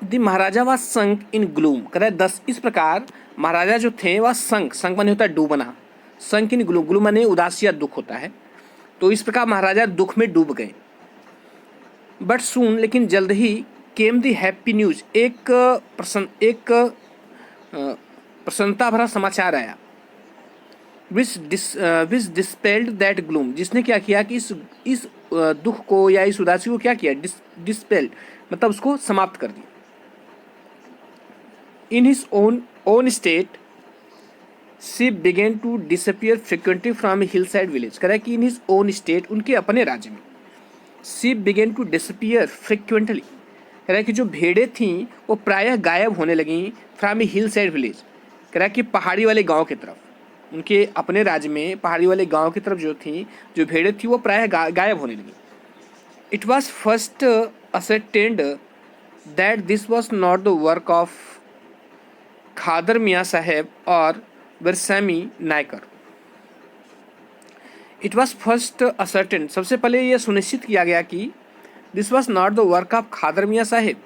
द महाराजा वह संक इन ग्लूम, करे 10, इस प्रकार महाराजा जो थे वह संक माने होता है डूबना, संक इन ग्लूम, ग्लूम माने उदासी या दुख होता है। तो इस प्रकार महाराजा दुख में डूब गए। बट सून, लेकिन जल्द ही, केम दी हैप्पी न्यूज, एक प्रसन्नता भरा समाचार आया। विच डिस्पेल्ड दैट ग्लूम, जिसने क्या किया कि इस दुख को या इस उदासी को क्या किया, डिस्पेल्ड मतलब उसको समाप्त कर दिया। In his own state she began to disappear frequently from a hillside village, कह रहा है कि इन हिज ओन स्टेट, उनके अपने राज्य में, she began to disappear frequently, कह रहा है कि जो भेड़ें थीं वो प्रायः गायब होने लगीं from a hillside village, कह रहा है कि पहाड़ी वाले गांव की तरफ, उनके अपने राज्य में पहाड़ी वाले गांव की तरफ जो थी, जो भेड़ें थी वो प्रायः गायब होने लगी। It was first ascertained that this was not the work of Khader Miyan Saheb और Birasami Naicker. It was first ascertained, सबसे पहले यह सुनिश्चित किया गया कि this was not the work of Khader Miyan Saheb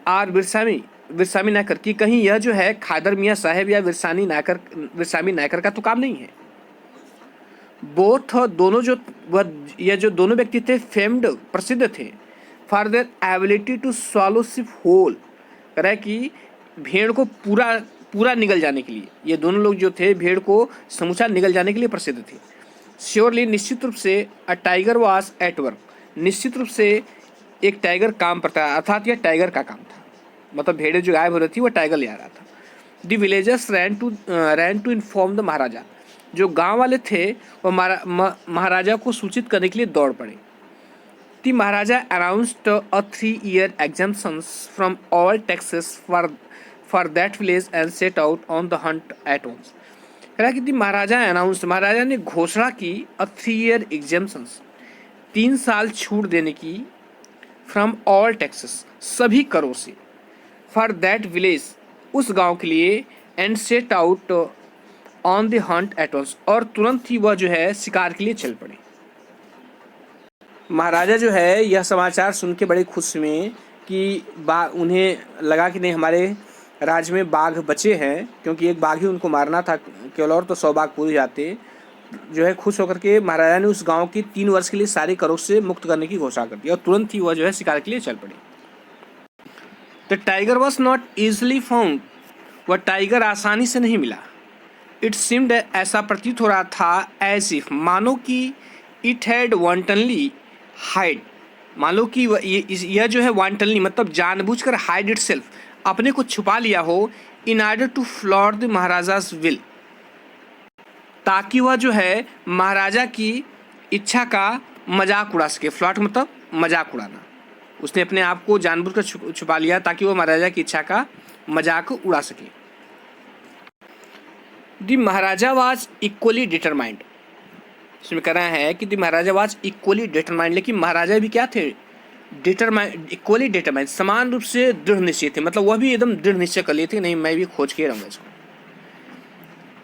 और बिरसामी नायकर, की कहीं यह जो है खादर मियाँ साहेब या बिरसामी नायकर का तो काम नहीं है। बोथ, दोनों जो दोनों व्यक्ति थे, फेम्ड, प्रसिद्ध थे for their ability to swallow sheep whole, कह रहा है कि भेड़ को पूरा निगल जाने के लिए, ये दोनों लोग जो थे भेड़ को समूचा निगल जाने के लिए प्रसिद्ध थे। श्योरली, निश्चित रूप से, a tiger was at work, निश्चित रूप से एक टाइगर काम करता है, अर्थात यह टाइगर का काम था, मतलब भेड़ें जो गायब हो रही थी वो टाइगर ले आ रहा था। The villagers ran to inform the Maharaja, जो गांव वाले थे वो महाराजा को सूचित करने के लिए दौड़ पड़े। The Maharaja announced a 3-year exemption from all taxes for that village and set out on the hunt at once, कह कि महाराजा ने घोषणा की अ 3-year exemption, 3 साल छूट देने की, फ्रॉम ऑल टैक्सेस, सभी करों से, फॉर दैट विलेज, उस गांव के लिए, and set out on the hunt at once, और तुरंत ही वह जो है शिकार के लिए चल पड़े। महाराजा जो है यह समाचार सुन के बड़े खुश हुए कि उन्हें लगा कि नहीं, हमारे राज्य में बाघ बचे हैं, क्योंकि एक बाघ ही उनको मारना था केवल, और तो 100 बाघ पूरे जाते। जो है खुश होकर के महाराजा ने उस गांव की 3 वर्ष के लिए सारे करों से मुक्त करने की घोषणा कर दी, और तुरंत ही वह जो है शिकार के लिए चल पड़ी। The tiger was not easily found, वह टाइगर आसानी से नहीं मिला। इट सीम्ड, ऐसा प्रतीत हो रहा था, एज इफ, मानो कि, इट हैड वांटनली हाइड, मानो कि यह जो है वांटनली मतलब जानबूझकर, हाइड इटसेल्फ, अपने को छुपा लिया हो, in order to flout the Maharaja's will, ताकि वह जो है महाराजा की इच्छा का मजाक उड़ा सके। फ्लॉट मतलब मजाक उड़ाना, उसने अपने आप को जानबूझकर छुपा लिया ताकि वह महाराजा की इच्छा का मजाक उड़ा सके। The Maharaja was equally determined, इसमें कह रहा है कि the Maharaja was equally determined, लेकिन महाराजा भी क्या थे, इक्वली डिटरमाइंड, समान रूप से दृढ़ निश्चय थे, मतलब वह भी एकदम दृढ़ निश्चय कर लिए थे, नहीं मैं भी खोज के रहूँगा इसको।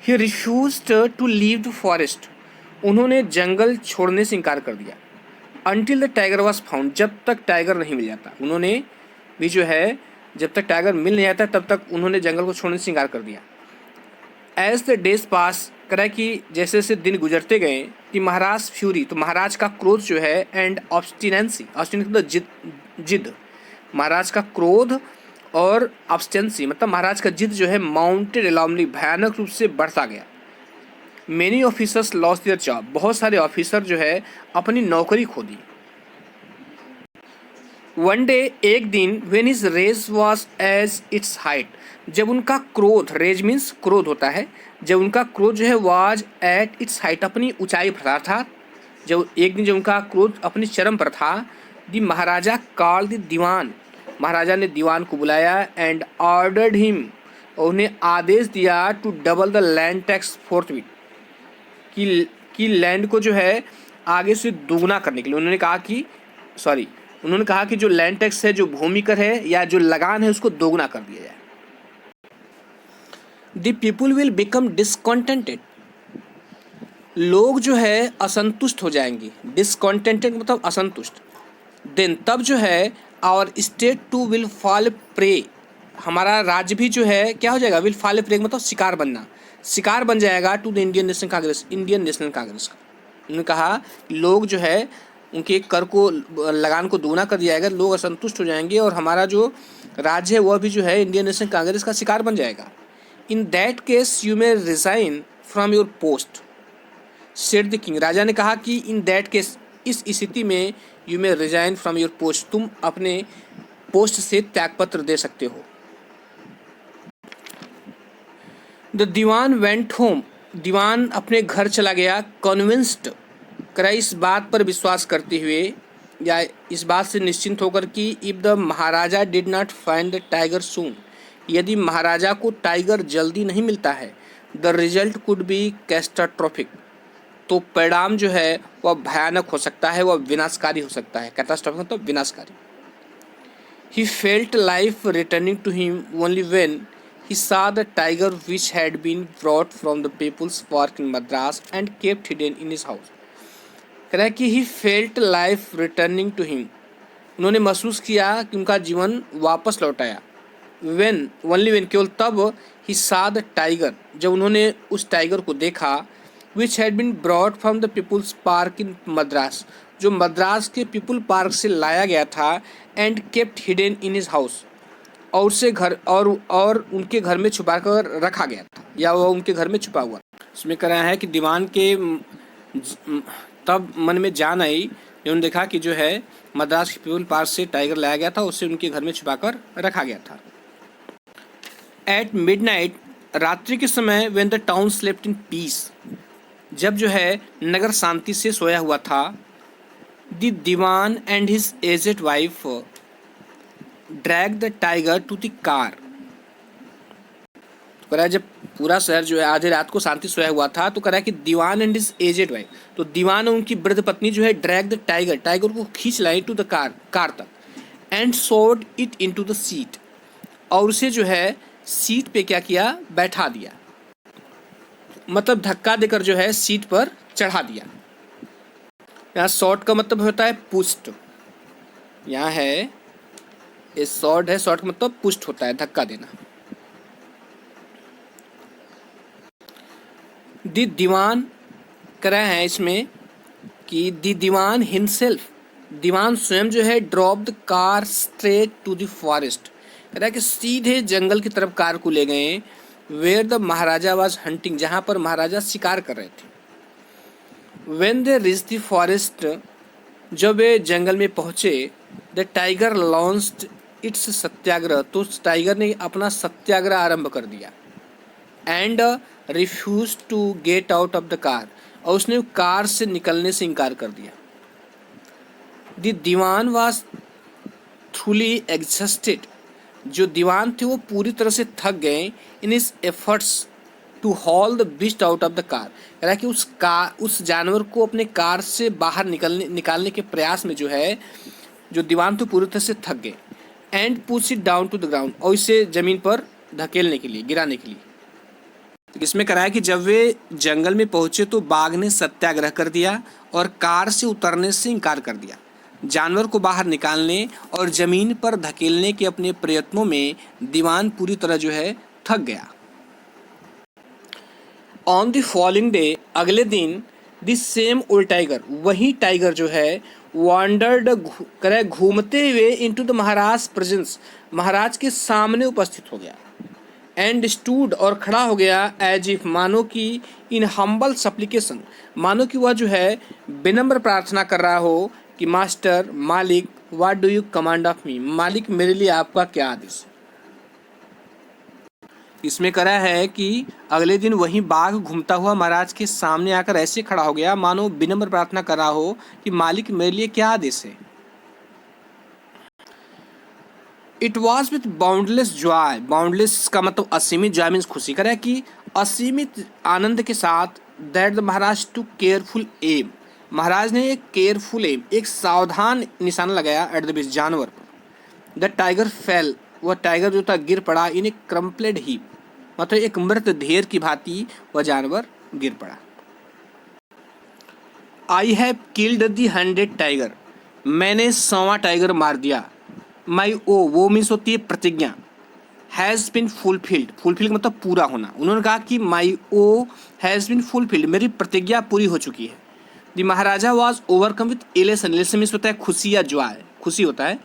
He refused to leave the forest, उन्होंने जंगल छोड़ने से इनकार कर दिया। Until the tiger was found, जब तक टाइगर नहीं मिल जाता, उन्होंने भी जो है जब तक टाइगर मिल नहीं जाता तब तक उन्होंने जंगल को छोड़ने से इनकार कर दिया। एज द डेज पास, करा कि जैसे जैसे दिन गुजरते गए, कि महाराज फ्यूरी, तो महाराज का क्रोध जो है, एंड ऑब्स्टिनेंसी, मतलब जिद, महाराज का क्रोध और ऑब्स्टेंसी मतलब महाराज का जिद जो है, माउंटेड एलार्मली, भयानक रूप से बढ़ता गया। Many officers lost their job, बहुत सारे ऑफिसर जो है अपनी नौकरी खो दी। वन डे, एक दिन, when his rage was as its height, जब उनका क्रोध, रेज मीन्स क्रोध होता है, जब उनका क्रोध जो है वाज एट इट्स हाइट, अपनी ऊंचाई पर था, जब एक दिन जब उनका क्रोध अपनी चरम पर था, द महाराजा कॉल द दीवान, महाराजा ने दीवान को बुलाया, एंड ऑर्डर्ड हिम, और उन्हें आदेश दिया, to double the land tax forthwith, कि लैंड को जो है आगे से दोगुना करने के लिए। उन्होंने कहा कि जो लैंड टैक्स है, जो भूमि कर है या जो लगान है, उसको दोगुना कर दिया जाए। The people will become discontented, लोग जो है असंतुष्ट हो जाएंगे, डिसकॉन्टेंटेड मतलब असंतुष्ट। देन, तब जो है, our state too will fall prey, हमारा राज्य भी जो है क्या हो जाएगा, विल फॉल प्रे मतलब शिकार बनना, शिकार बन जाएगा, to the Indian National Congress, Indian National Congress का। उन्होंने कहा लोग जो है उनके कर को, लगान को दोगुना कर दिया जाएगा, लोग असंतुष्ट हो जाएंगे और हमारा जो राज्य है वह भी जो है इंडियन नेशनल कांग्रेस का शिकार बन जाएगा। In that case you may resign from your post, said the king, राजा ने कहा कि इन दैट केस, इस स्थिति में, you may resign from your post, तुम अपने पोस्ट से त्यागपत्र दे सकते हो। The Dewan went home, Dewan अपने घर चला गया, कन्विंस्ड, करा इस बात पर विश्वास करते हुए या इस बात से निश्चिंत होकर कि if the Maharaja did not find the tiger soon, यदि महाराजा को टाइगर जल्दी नहीं मिलता है, the result could be catastrophic, तो परिणाम जो है वह भयानक हो सकता है, वह विनाशकारी हो सकता है। कैटास्ट्रोफिक मतलब विनाशकारी। He felt life returning to him only when he saw the tiger which had been brought from the people's park in Madras and kept hidden in his house। कह रहा है कि he felt life returning to him, उन्होंने महसूस किया कि उनका जीवन वापस लौट आया। when, only when, केवल तब, he saw the tiger, जब उन्होंने उस टाइगर को देखा, which had been brought from the people's park in Madras, जो मद्रास के पीपुल पार्क से लाया गया था, and kept hidden in his house, और उसे घर और उनके घर में छुपा कर रखा गया था, या वह उनके घर में छुपा हुआ। इसमें कह रहा है कि दीवान के तब मन में जान आई जब उन्होंने देखा कि जो है मद्रास के पीपल पार्क से टाइगर लाया गया था, उसे उनके घर में छुपा कर रखा गया था। एट मिडनाइट, रात्रि के समय, when the town slept in peace, जब जो है नगर शांति से सोया हुआ था, the Dewan and his aged wife drag the tiger to the car, तो कह रहा है जब पूरा शहर जो है आधे रात को शांति सोया हुआ था, तो कह रहा है कि दीवान एंड हिज एजेड वाइफ, तो दीवान और उनकी वृद्ध पत्नी जो है ड्रैग द टाइगर, टाइगर को खींच लाई टू द कार तक, एंड सोड इट इनटू द सीट, और उसे जो है सीट पे क्या किया, बैठा दिया, मतलब धक्का देकर जो है सीट पर चढ़ा दिया। यहाँ शॉर्ट का मतलब होता है पुष्ट, यहाँ है ये शॉर्ट है, शॉर्ट का मतलब पुष्ट होता है, धक्का देना। दी दीवान कह रहा है इसमें कि दी दीवान हिमसेल्फ, दीवान स्वयं जो है drop the car straight to the forest, कह रहा है कि सीधे जंगल की तरफ कार को ले गए, where the Maharaja was hunting, जहाँ पर महाराजा शिकार कर रहे थे। When they reach the forest, जब वे जंगल में पहुँचे, the tiger launched its satyagraha, तो टाइगर ने अपना सत्याग्रह आरंभ कर दिया, and refuse to get out of the car, और उसने कार से निकलने से इनकार कर दिया। The dewan was truly exhausted, जो दीवान थे वो पूरी तरह से थक गए, इन his efforts to haul the beast out of the car, कह रहा है कि उस जानवर को अपने कार से बाहर निकालने के प्रयास में जो है, जो दीवान थे पूरी तरह से थक गए, and push it down to the ground, और इसे जमीन पर धकेलने के लिए, गिराने के लिए। इसमें कहा है कि जब वे जंगल में पहुंचे तो बाघ ने सत्याग्रह कर दिया और कार से उतरने से इनकार कर दिया। जानवर को बाहर निकालने और जमीन पर धकेलने के अपने प्रयत्नों में दीवान पूरी तरह जो है थक गया। ऑन द फॉलोइंग डे, अगले दिन, दिस सेम ओल्ड टाइगर, वही टाइगर जो है वॉन्डर्ड, करे घूमते हुए, इनटू द महाराज प्रेजेंस, महाराज के सामने उपस्थित हो गया, एंड स्टूड और खड़ा हो गया एज इफ मानो कि इन हम्बल सप्लीकेशन मानो कि वह जो है विनम्र प्रार्थना कर रहा हो कि मास्टर मालिक what do you command of me, मालिक मेरे लिए आपका क्या आदेश है। इसमें करा है कि अगले दिन वही बाघ घूमता हुआ महाराज के सामने आकर ऐसे खड़ा हो गया मानो विनम्र प्रार्थना कर रहा हो कि मालिक मेरे लिए क्या आदेश है। It was with boundless Joy, boundless का मतलब असीमित, जॉय मीन्स खुशी, करा कि असीमित आनंद के साथ that the Maharaj took careful aim, Maharaj ने एक केयरफुल एम, एक सावधान निशाना लगाया एट द बीच, जानवर पर। द टाइगर फेल, वह टाइगर जो था गिर पड़ा इन ए क्रम्पलेड हीप, मतलब एक मृत ढेर की भांति वह जानवर गिर पड़ा। I have killed the 100 tiger, मैंने 100वां टाइगर मार दिया। माई ओ, वो मीन्स होती है प्रतिज्ञा। हैज़ बिन फुलफिल्ड, फुलफिल्ड मतलब पूरा होना। उन्होंने कहा कि माई ओ हैज़ बिन फुलफिल्ड, मेरी प्रतिज्ञा पूरी हो चुकी है। The Maharaja was overcome with elation, elation means होता है खुशी या जॉय, खुशी होता है,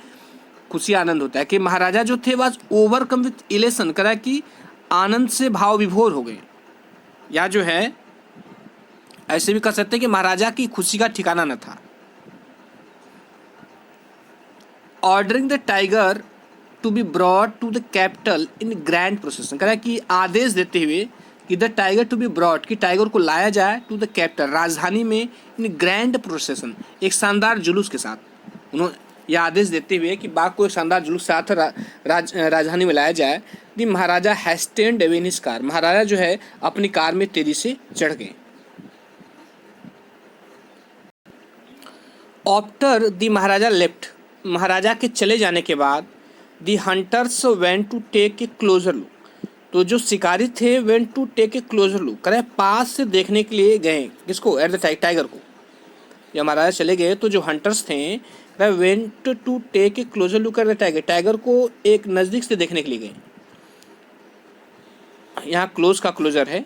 खुशी आनंद होता है। कि महाराजा जो थे वॉज ओवरकम विथ इलेशन, करा कि आनंद से भाव विभोर हो गए, या जो है ऐसे भी कह सकते हैं कि महाराजा की खुशी का ठिकाना न था। Ordering the tiger to be brought to the capital in grand procession, कह रहा है कि आदेश देते हुए कि the tiger to be brought, कि टाइगर को लाया जाए टू द कैपिटल, राजधानी में, इन ग्रैंड प्रोसेसन, एक शानदार जुलूस के साथ। उन्होंने यह आदेश देते हुए कि बाघ को एक शानदार जुलूस के साथ राजधानी में लाया जाए। दी महाराजा हैस्टेंड अवे इन हिज कार, महाराजा जो है अपनी कार में तेजी से चढ़ गए। आफ्टर दी महाराजा लेफ्ट, महाराजा के चले जाने के बाद the hunters went to take a closer look, तो जो शिकारी थे went to take a closer look, करे पास से देखने के लिए गए, किसको, एट द टाइगर को। जब महाराजा चले गए तो जो हंटर्स थे वह went to take a closer look at the tiger, tiger को एक नज़दीक से देखने के लिए गए। यहाँ क्लोज का क्लोजर है।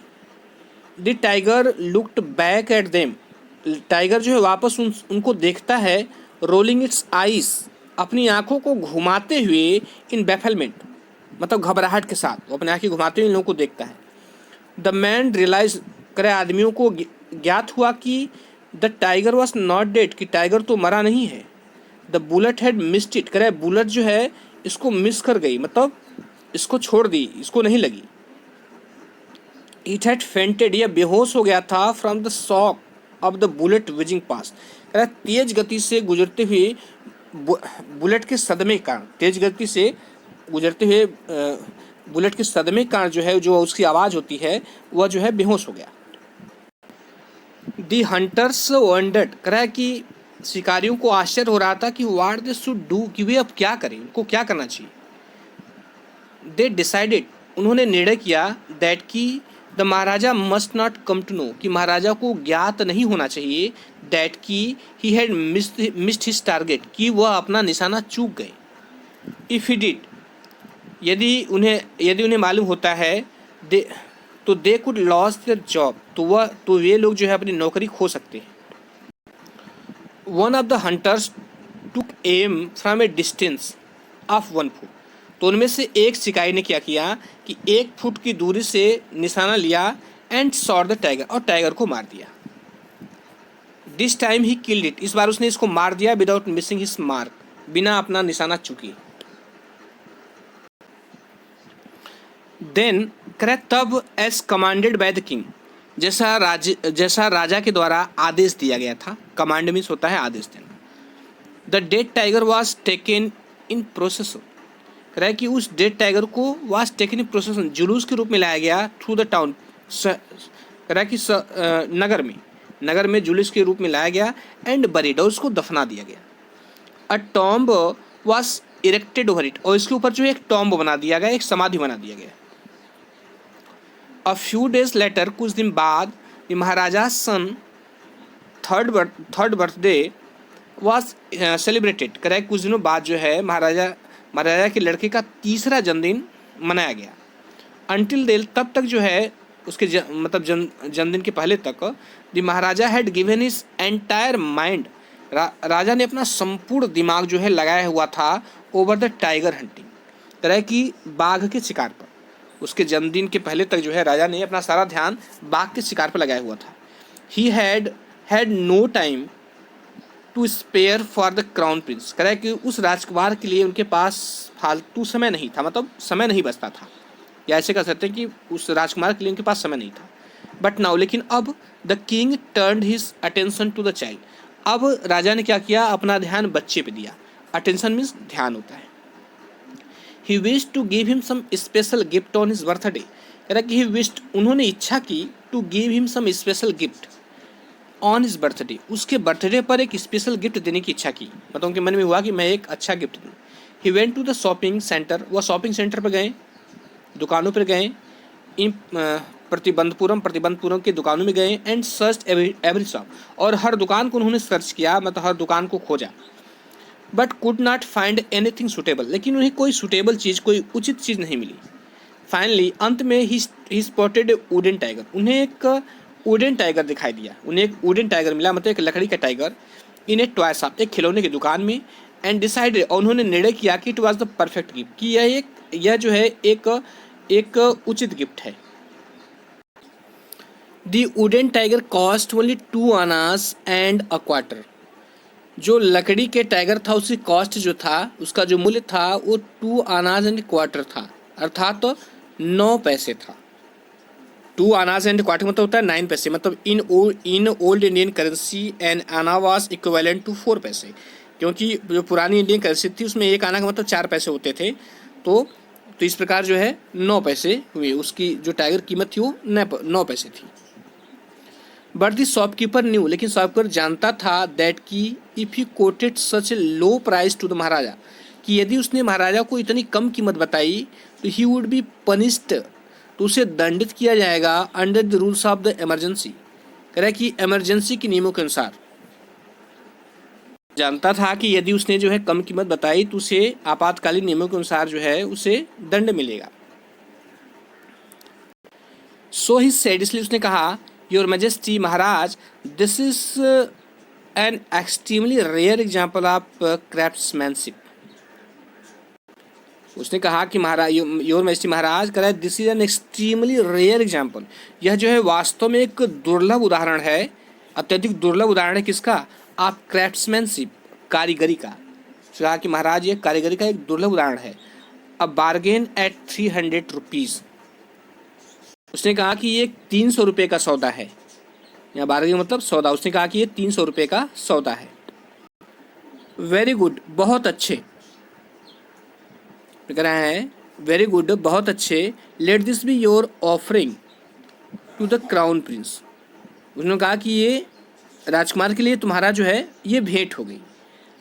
The tiger looked back at them, tiger जो है वापस उनको देखता है। रोलिंग इट्स आइज, अपनी आंखों को घुमाते हुए, इन बैफलमेंट मतलब घबराहट के साथ, वो अपनी आंखें घुमाते हुए इन लोगों को देखता है। द मैन रियलाइज, करे आदमियों को ज्ञात हुआ कि the tiger was not dead, कि टाइगर तो मरा नहीं है। The bullet had missed it, करे बुलेट जो है इसको मिस कर गई, मतलब इसको छोड़ दी, इसको नहीं लगी। इट हैड फेंटेड, यह बेहोश हो गया था from the shock of the bullet whizzing past, तेज गति से गुजरते हुए बुलेट के सदमे का, तेज गति से गुजरते हुए बुलेट के सदमे का जो है, जो उसकी आवाज़ होती है, वह जो है बेहोश हो गया। दी हंटर्स वंडर्ड, कह रहा है कि शिकारियों को आश्चर्य हो रहा था कि व्हाट दे शुड डू, कि वे अब क्या करें, उनको क्या करना चाहिए। दे डिसाइडेड, उन्होंने निर्णय किया दैट की the Maharaja must not come to know, कि महाराजा को ज्ञात नहीं होना चाहिए, दैट की he had missed his target, कि वह अपना निशाना चूक गए। इफ़ ही डिड, यदि उन्हें मालूम होता है तो they could loss their job, तो वे लोग जो है अपनी नौकरी खो सकते हैं। One of the hunters took am from A distance of 1 foot, तो उनमें से एक शिकारी ने क्या किया कि 1 फुट की दूरी से निशाना लिया एंड शॉट द टाइगर, और टाइगर को मार दिया। This time he killed it, इस बार उसने इसको मार दिया विदाउट मिसिंग हिज मार्क, बिना अपना निशाना चुकी। देन करे तब as commanded by the king, जैसा राजा के द्वारा आदेश दिया गया था, कमांड मीन्स होता है आदेश देना। The dead tiger was taken in प्रोसेसन, कह रहा है कि उस डेड टाइगर को वाज टेकन इन प्रोसेसन, जुलूस के रूप में लाया गया थ्रू द टाउन, कह रहा है कि नगर में जुलूस के रूप में लाया गया एंड बरीड, और उसको दफना दिया गया। A tomb was erected over it, और इसके ऊपर जो है एक टॉम्ब बना दिया गया, एक समाधि बना दिया गया। अ फ्यू डेज लेटर, कुछ दिन बाद, महाराजा सन थर्ड बर्थडे वाज सेलिब्रेटेड, कह रहा है कुछ दिनों बाद जो है महाराजा के लड़के का 3रा जन्मदिन मनाया गया। अनटिल देल, तब तक जो है उसके जन्मदिन के पहले तक, the Maharaja had given his entire mind, राजा ने अपना संपूर्ण दिमाग जो है लगाया हुआ था ओवर द टाइगर हंटिंग, तरह की बाघ के शिकार पर। उसके जन्मदिन के पहले तक जो है राजा ने अपना सारा ध्यान बाघ के शिकार पर लगाया हुआ था। He had no time to spare for the crown prince. कह रहा है कि उस राजकुमार के लिए उनके पास फालतू समय नहीं था, मतलब समय नहीं बचता था, या ऐसे कह सकते हैं कि उस राजकुमार के लिए उनके पास समय नहीं था। बट नाउ, लेकिन अब the king turned his attention to the child. अब राजा ने क्या किया, अपना ध्यान बच्चे पे दिया। अटेंशन मीन्स ध्यान होता है। He wish to give him some special gift on his birthday. कह रहा कि ही विश्ड, उन्होंने इच्छा की, to give him some special gift on his birthday, उसके बर्थडे पर एक स्पेशल गिफ्ट देने की इच्छा की, मतलब उनके मन में हुआ कि मैं एक अच्छा गिफ्ट दूँ। He went to the shopping centre, वह शॉपिंग सेंटर पर गए, दुकानों पर गए, इन प्रतिबंधपुरम के दुकानों में गए, एंड सर्च एवरी शॉप, और हर दुकान को उन्होंने सर्च किया, मतलब हर दुकान को खोजा। But could not find anything suitable, लेकिन उन्हें कोई सुटेबल चीज़, कोई उचित चीज़ नहीं मिली। फाइनली, अंत में ही स्पॉटेड वुडन टाइगर, उन्हें एक वुडन टाइगर दिखाई दिया, उन्हें एक वुडन टाइगर मिला, मतलब एक लकड़ी का टाइगर, इन ए टॉय शॉप, एक खिलौने की दुकान में। एंड डिसाइडेड, और उन्होंने निर्णय किया कि it was the perfect gift, कि यह जो है एक उचित गिफ्ट है। The wooden tiger cost only 2 annas and a quarter. जो लकड़ी के टाइगर था उसकी कॉस्ट जो था, उसका जो मूल्य था वो 2 आनाज एंड क्वार्टर था, अर्थात तो 9 पैसे था। 2 आनाज एंड क्वार्टर मतलब होता है 9 पैसे, मतलब in old Indian currency an anna was equivalent to 4 पैसे, क्योंकि जो पुरानी इंडियन करेंसी थी उसमें एक आना का मतलब 4 पैसे होते थे। तो इस प्रकार जो है 9 पैसे हुए, उसकी जो टाइगर कीमत थी वो 9 पैसे थी। बट द शॉपकीपर न्यू, लेकिन शॉपकीपर जानता था दैट कि if he quoted such a low price to the Maharaja, कि यदि उसने महाराजा को इतनी कम कीमत बताई तो ही वुड बी पनिश्ड, तो उसे दंडित किया जाएगा under the rules of the emergency. कह रहा है कि इमरजेंसी के नियमों के अनुसार। जानता था कि यदि उसने जो है कम कीमत बताई तो उसे आपातकालीन नियमों के अनुसार जो है उसे दंड मिलेगा। सो ही सेड, इसलिए उसने कहा, your majesty, Maharaj, this is an extremely rare example of craftsmanship. उसने कहा कि महाराज, योर मैजेस्टी महाराज, कह रहा है this is an extremely rare example, यह जो है वास्तव में एक दुर्लभ उदाहरण है, अत्यधिक दुर्लभ उदाहरण है किसका, ऑफ क्राफ्ट्समैनशिप, कारीगरी का। कहा कि महाराज ये कारीगरी का एक दुर्लभ उदाहरण है। अ बार्गेन एट 300 रुपीज़, उसने कहा कि ये 300 रुपये का सौदा है, यहाँ बार्गेन मतलब सौदा। उसने कहा कि ये 300 रुपये का सौदा है। वेरी गुड, बहुत अच्छे, कह रहा है वेरी गुड, बहुत अच्छे। Let this be your offering to the crown prince, उसने कहा कि ये राजकुमार के लिए तुम्हारा जो है ये भेंट हो गई।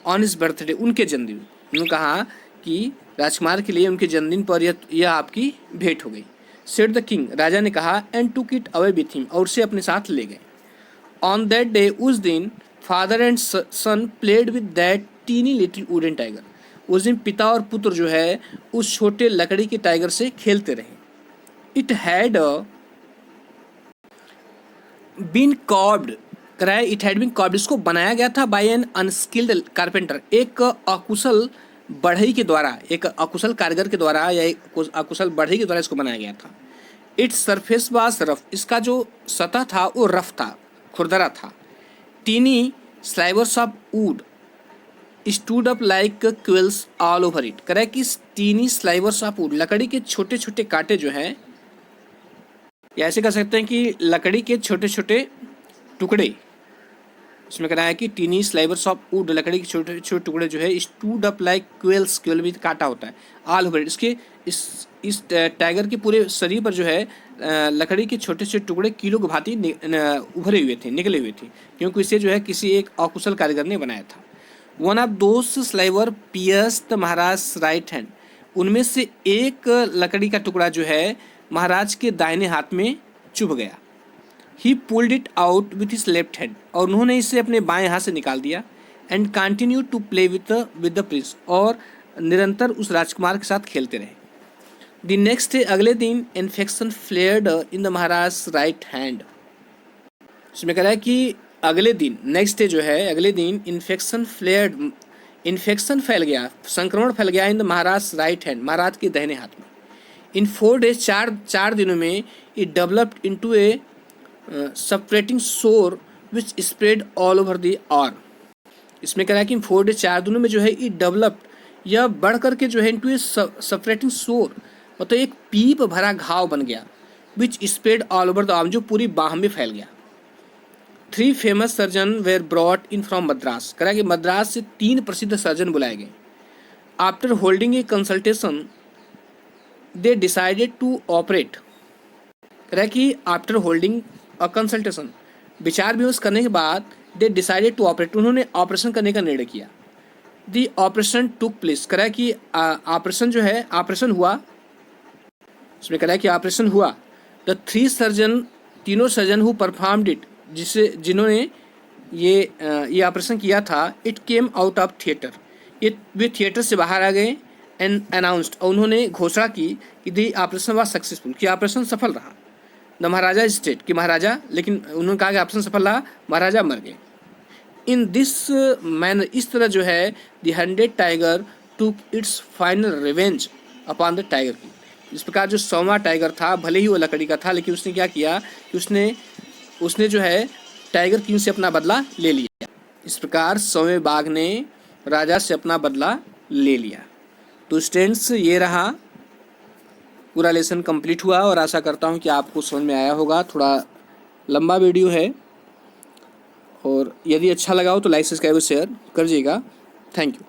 ऑन हिज बर्थडे, उनके जन्मदिन, उन्होंने कहा कि राजकुमार के लिए उनके जन्मदिन पर यह आपकी भेंट हो गई। सेड द किंग, राजा ने कहा, and took it away with him, और उसे अपने साथ ले गए। ऑन दैट डे, उस दिन, father and son played with that tiny little wooden tiger, उस दिन पिता और पुत्र जो है उस छोटे लकड़ी के टाइगर से खेलते रहे। इट हैड बीन कॉर्ब्ड, कराया, इट हैड बीन कॉर्ब्ड, इसको बनाया गया था बाय एन अनस्किल्ड कारपेंटर, एक अकुशल बढ़ई के द्वारा, एक अकुशल कारीगर के द्वारा या एक अकुशल बढ़ई के द्वारा इसको बनाया गया था। इट्स सरफेस वाज रफ, इसका जो सतह था वो रफ था, खुरदरा था। Tiny slivers of wood stood up like quills all over it, कह रहा है कि टीनी स्लाइवर्स ऑफ वुड, लकड़ी के छोटे छोटे कांटे जो हैं, या ऐसे कह सकते हैं कि लकड़ी के छोटे छोटे टुकड़े, इसमें कहना है कि टीनी स्लाइवर्स ऑफ वुड, लकड़ी के छोटे छोटे टुकड़े जो है स्टूड अप लाइक क्वेल्स, क्वेल भी काटा होता है, ऑल ओवर, इसके इस टाइगर के पूरे शरीर पर जो है लकड़ी के छोटे छोटे टुकड़े कीलों की भांति उभरे हुए थे, निकले हुए थे, क्योंकि इसे जो है किसी एक अकुशल कारीगर ने बनाया था। One of those sliver pierced the Maharaj right hand, उनमें से एक लकड़ी का टुकड़ा जो है महाराज के दाहिने हाथ में चुभ गया। He pulled it out with his left hand, और उन्होंने इसे अपने बाएं हाथ से निकाल दिया। And continue to play with the prince, और निरंतर उस राजकुमार के साथ खेलते रहे। द नेक्स्ट डे, अगले दिन, infection flared in the Maharaj right hand, इसमें कह रहा है कि अगले दिन, नेक्स्ट डे जो है अगले दिन, इन्फेक्शन फैल गया, संक्रमण फैल गया in the Maharaj right hand, महाराज के दाहिने हाथ में। इन 4 days, चार दिनों में it developed into a separating sore which spread all over the arm. इसमें कह रहा है कि 4 days, 4 दिनों में जो है इट डेवलप्ड, यह बढ़ करके जो है इनटू ए सपरेटिंग सोर, मतलब एक पीप भरा घाव बन गया, which spread all over the arm, जो पूरी बाह में फैल गया। 3 famous surgeon were brought in from Madras, कह रहा है कि मद्रास से 3 प्रसिद्ध सर्जन बुलाए गए। After holding a consultation they decided to operate, कह रहा है कि आफ्टर होल्डिंग अ कंसल्टेशन, विचार विमर्श करने के बाद दे डिसाइडेड टू ऑपरेट, उन्होंने ऑपरेशन करने का निर्णय किया। दी ऑपरेशन टुक प्लेस, कह रहा है कि ऑपरेशन जो है, ऑपरेशन हुआ, उसमें कह रहा है कि ऑपरेशन हुआ। द 3 सर्जन, तीनों सर्जन हु परफॉर्म्ड इट, जिन्होंने ये ऑपरेशन किया था, it came out of theatre, ये वे थिएटर से बाहर आ गए। एंड अनाउंस्ड, और उन्होंने घोषणा की कि दी ऑपरेशन वाज सक्सेसफुल, कि ऑपरेशन सफल रहा। द महाराजा स्टेट, कि महाराजा, लेकिन उन्होंने कहा कि ऑपरेशन सफल रहा, महाराजा मर गए। इन दिस मैनर, इस तरह जो है, the 100 tiger took its final revenge upon the tiger king, इस प्रकार जो 100वां टाइगर था, भले ही वो लकड़ी का था, लेकिन उसने क्या किया कि उसने जो है टाइगर किंग से अपना बदला ले लिया। इस प्रकार 100वें बाघ ने राजा से अपना बदला ले लिया। तो स्टूडेंट्स, ये रहा पूरा लेसन कंप्लीट हुआ, और आशा करता हूँ कि आपको समझ में आया होगा। थोड़ा लंबा वीडियो है, और यदि अच्छा लगा हो तो लाइक, सब्सक्राइब और शेयर कर दीजिएगा। Thank you.